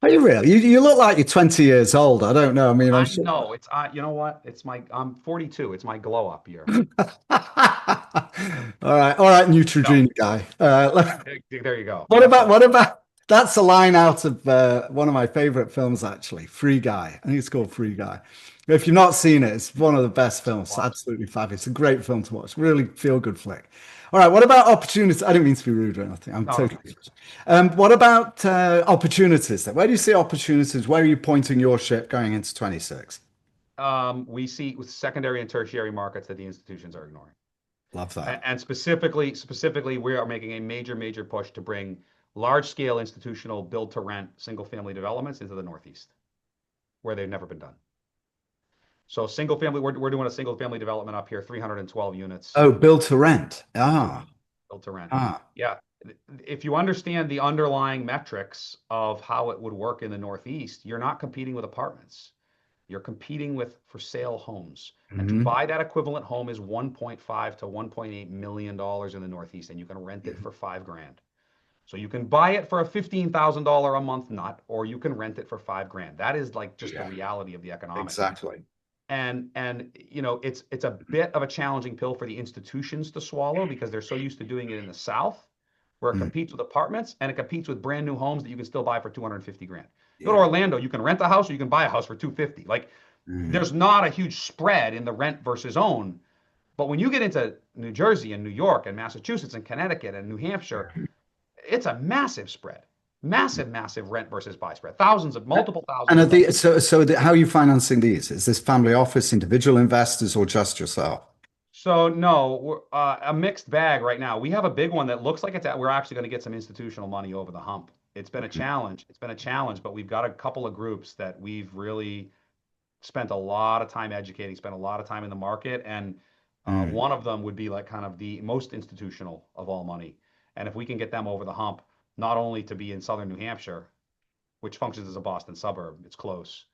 Are you really? You look like you're 20 years old. I don't know. I mean, I'm I sure. know it's you know what? I'm 42. It's my glow up year. All right, No, Neutrogena guy. there you go. What That's about what. what about that's a line out of one of my favorite films, actually, Free Guy. I think it's called Free Guy. If you've not seen it, it's one of the best films. Love it. Absolutely fabulous. It's a great film to watch. Really feel good flick. All right, what about opportunities? I didn't mean to be rude or anything. I'm No, no, totally. What about opportunities then? Where do you see opportunities? Where are you pointing your ship going into 26? no. We see with secondary and tertiary markets that the institutions are ignoring. Love that. And specifically, we are making a major push to bring large-scale institutional build-to-rent single-family developments into the Northeast, where they've never been done. So single family, we're doing a single family development up here, 312 units, Oh, build to rent. built to rent, Ah, built to rent. ah. Yeah. If you understand the underlying metrics of how it would work in the Northeast, you're not competing with apartments. You're competing with for sale homes. And to Mhm. buy that equivalent home is 1.5 to 1.8 million dollars in the Northeast, and you can rent it Mhm. for 5 grand. So you can buy it for a $15,000 a month nut, or you can rent it for 5 grand. That is like just the Yeah, reality of the economics. exactly. And it's a bit of a challenging pill for the institutions to swallow because they're so used to doing it in the South, where it Mm, competes with apartments and it competes with brand new homes that you can still buy for 250 grand. Go to yeah. Orlando, you can rent a house or you can buy a house for 250. Like Mm, there's not a huge spread in the rent versus own. But when you get into New Jersey and New York and Massachusetts and Connecticut and New Hampshire, it's a massive spread. Massive rent versus buy spread. Multiple And thousands are of dollars. how are you financing these? Is this family office, individual investors, or just yourself? So no, a mixed bag right now. We have a big one that looks like we're actually going to get some institutional money over the hump. It's been a challenge. It's been a challenge, but we've got a couple of groups that we've really spent a lot of time educating, spent a lot of time in the market, and Mm, one of them would be like kind of the most institutional of all money. And if we can get them over the hump, not only to be in southern New Hampshire, which functions as a Boston suburb. It's close,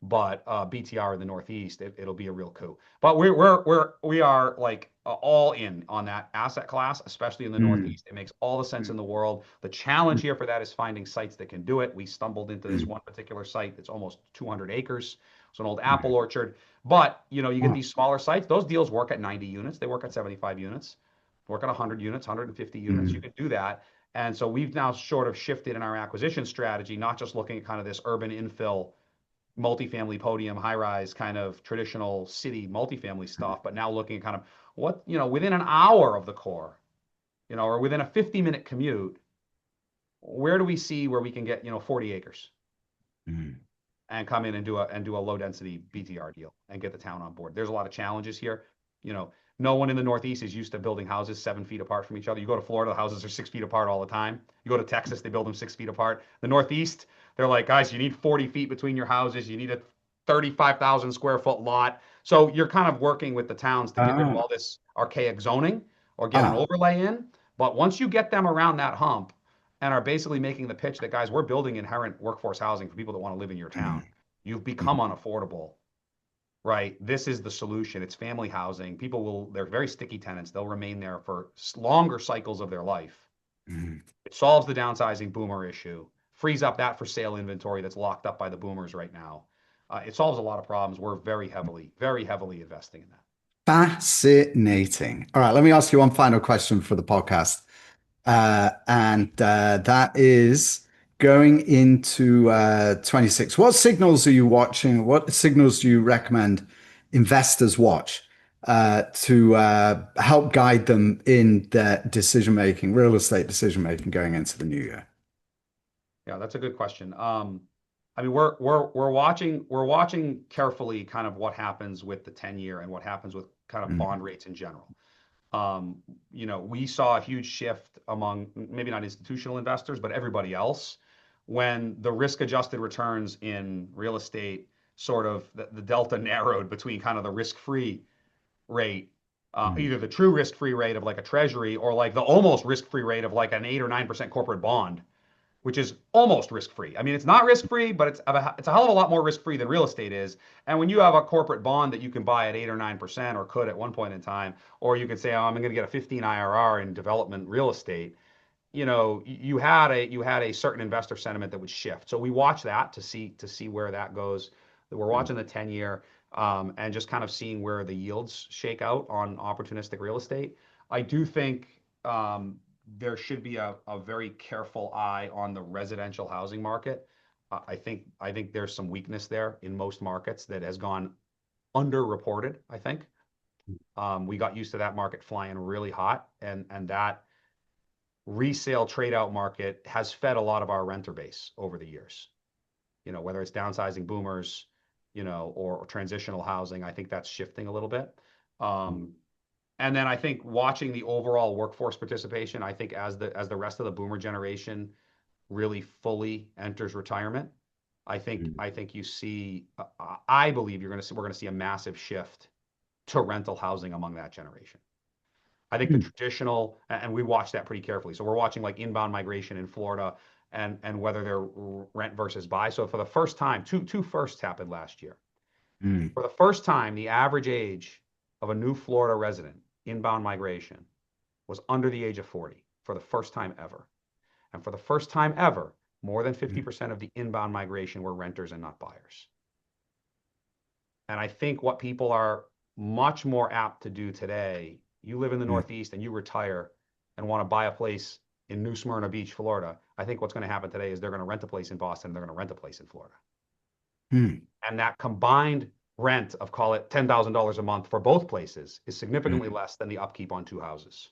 but BTR in the Northeast, it'll be a real coup. But we are like all in on that asset class, especially in the mm, Northeast. It makes all the sense in the world. The challenge here for that is finding sites that can do it. We stumbled into this mm, one particular site that's almost 200 acres. It's an old mm. apple orchard. But you get Oh, these smaller sites. Those deals work at 90 units. They work at 75 units. Work at 100 units, 150 units. You mm, can do that. And so we've now sort of shifted in our acquisition strategy, not just looking at kind of this urban infill, multifamily podium, high rise kind of traditional city multifamily stuff, but now looking at kind of what, within an hour of the core, or within a 50-minute commute, where do we see where we can get, 40 acres mm, and come in and do a low density BTR deal and get the town on board. There's a lot of challenges here. You know, no one in the Northeast is used to building houses 7 feet apart from each other. You go to Florida, the houses are 6 feet apart all the time. You go to Texas, they build them 6 feet apart. The Northeast, they're like, guys, you need 40 feet between your houses. You need a 35,000 square foot lot. So you're kind of working with the towns to get rid of ah, all this archaic zoning or get an ah, overlay in. But once you get them around that hump, and are basically making the pitch that, guys, we're building inherent workforce housing for people that want to live in your town. mm, You've become mm, unaffordable, right? This is the solution. It's family housing. They're very sticky tenants. They'll remain there for longer cycles of their life. mm, It solves the downsizing boomer issue, frees up that for sale inventory that's locked up by the boomers right now. It solves a lot of problems. We're very heavily investing in that. Fascinating. All right, let me ask you one final question for the podcast. And that is going into 26. What signals are you watching? What signals do you recommend investors watch to help guide them in their decision making, real estate decision making going into the new year? Yeah, that's a good question. I mean, we're watching carefully kind of what happens with the 10-year and what happens with kind of Mm, bond rates in general. We saw a huge shift among maybe not institutional investors, but everybody else when the risk-adjusted returns in real estate sort of the delta narrowed between kind of the risk-free rate, mm, either the true risk-free rate of like a treasury or like the almost risk-free rate of like an 8 or 9% corporate bond, which is almost risk-free. I mean, it's not risk-free, but it's a hell of a lot more risk-free than real estate is. And when you have a corporate bond that you can buy at 8 or 9%, or could at one point in time, or you could say, oh, I'm going to get a 15 IRR in development real estate, you had a certain investor sentiment that would shift. So we watch that to see where that goes. We're mm, watching the 10-year and just kind of seeing where the yields shake out on opportunistic real estate. I do think there should be a very careful eye on the residential housing market. I think there's some weakness there in most markets that has gone underreported, I think. We got used to that market flying really hot, and that resale trade out market has fed a lot of our renter base over the years. Whether it's downsizing boomers, or transitional housing, I think that's shifting a little bit. Um, and then I think watching the overall workforce participation, I think as the rest of the boomer generation really fully enters retirement, I think mm, I think you see, I believe we're going to see a massive shift to rental housing among that generation. I think the mm, traditional, and we watch that pretty carefully. So we're watching like inbound migration in Florida and whether they're rent versus buy. So for the first time, two firsts happened last year. mm, For the first time, the average age of a new Florida resident inbound migration was under the age of 40 for the first time ever. And for the first time ever, more than mm, 50% of the inbound migration were renters and not buyers. And I think what people are much more apt to do today, you live in the mm, Northeast and you retire and want to buy a place in New Smyrna Beach, Florida. I think what's going to happen today is they're going to rent a place in Boston, and they're going to rent a place in Florida. mm, And that combined rent of, call it $10,000 a month for both places, is significantly mm, less than the upkeep on two houses,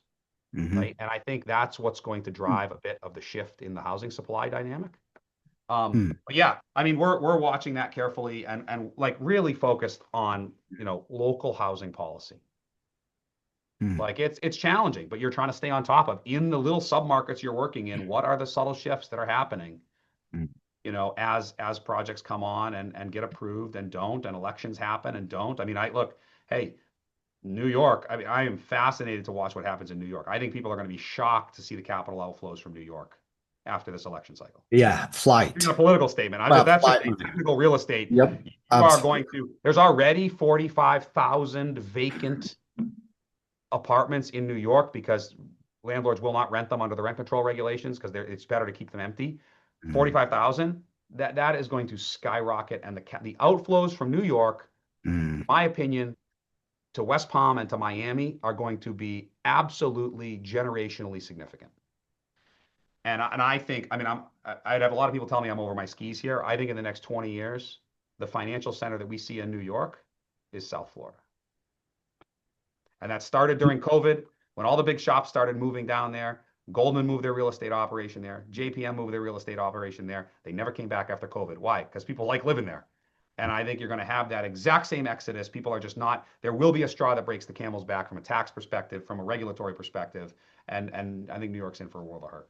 mhm, right? And I think that's what's going to mm, drive a bit of the shift in the housing supply dynamic. mm, But yeah, I mean, we're watching that carefully and like really focused on, local housing policy. mm, Like it's challenging, but you're trying to stay on top of in the little submarkets you're working in. What are the subtle shifts that are happening, mm. as projects come on and get approved and don't, and elections happen and don't. I mean, hey, New York, I mean, I am fascinated to watch what happens in New York. I think people are going to be shocked to see the capital outflows from New York after this election cycle. Yeah, Even flight. a political statement. Well, That's just flight. a technical real estate. Yep, You are absolutely. going to, there's already 45,000 vacant apartments in New York because landlords will not rent them under the rent control regulations because it's better to keep them empty. Mm, 45,000, that is going to skyrocket. And the outflows from New York, in mm, my opinion, to West Palm and to Miami are going to be absolutely generationally significant. And I think, I mean, I'd have a lot of people tell me I'm over my skis here. I think in the next 20 years, the financial center that we see in New York is South Florida. And that started during COVID when all the big shops started moving down there. Goldman moved their real estate operation there. JPM moved their real estate operation there. They never came back after COVID. Why? Because people like living there. And I think you're going to have that exact same exodus. People are just not, there will be a straw that breaks the camel's back from a tax perspective, from a regulatory perspective. And I think New York's in for a world of hurt.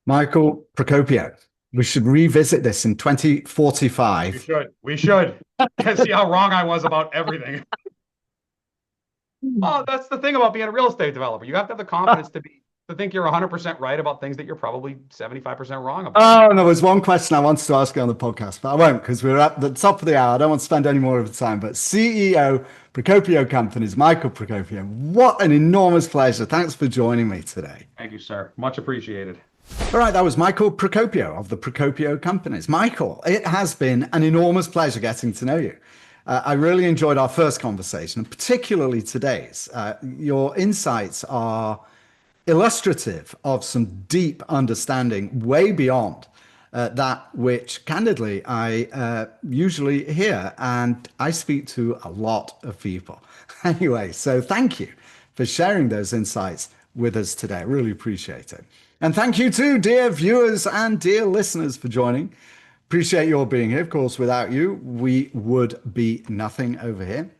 Michael Procopio, we should revisit this in We 2045. should. We should. And see how wrong I was about everything. Oh, that's the thing about being a real estate developer. You have to have the confidence to think you're 100% right about things that you're probably 75% wrong about. Oh, and there was one question I wanted to ask you on the podcast, but I won't because we're at the top of the hour. I don't want to spend any more of the time. But CEO, Procopio Companies, Michael Procopio, what an enormous pleasure. Thanks for joining me today. Thank you, sir. Much appreciated. All right, that was Michael Procopio of the Procopio Companies. Michael, it has been an enormous pleasure getting to know you. I really enjoyed our first conversation, and particularly today's. Your insights are illustrative of some deep understanding way beyond that which, candidly, I usually hear, and I speak to a lot of people. Anyway, so thank you for sharing those insights with us today. I really appreciate it. And thank you too, dear viewers and dear listeners, for joining. Appreciate your being here. Of course, without you, we would be nothing over here.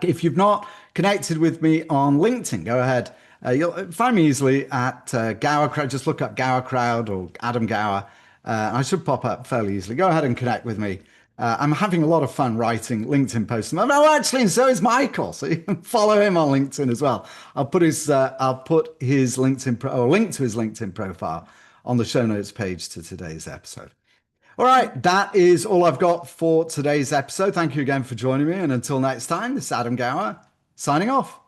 If you've not connected with me on LinkedIn, go ahead. You'll find me easily at Gower Crowd. Just look up Gower Crowd or Adam Gower. I should pop up fairly easily. Go ahead and connect with me. I'm having a lot of fun writing LinkedIn posts. Oh, actually, and so is Michael. So you can follow him on LinkedIn as well. I'll put his LinkedIn or link to his LinkedIn profile on the show notes page to today's episode. All right, that is all I've got for today's episode. Thank you again for joining me. And until next time, this is Adam Gower signing off.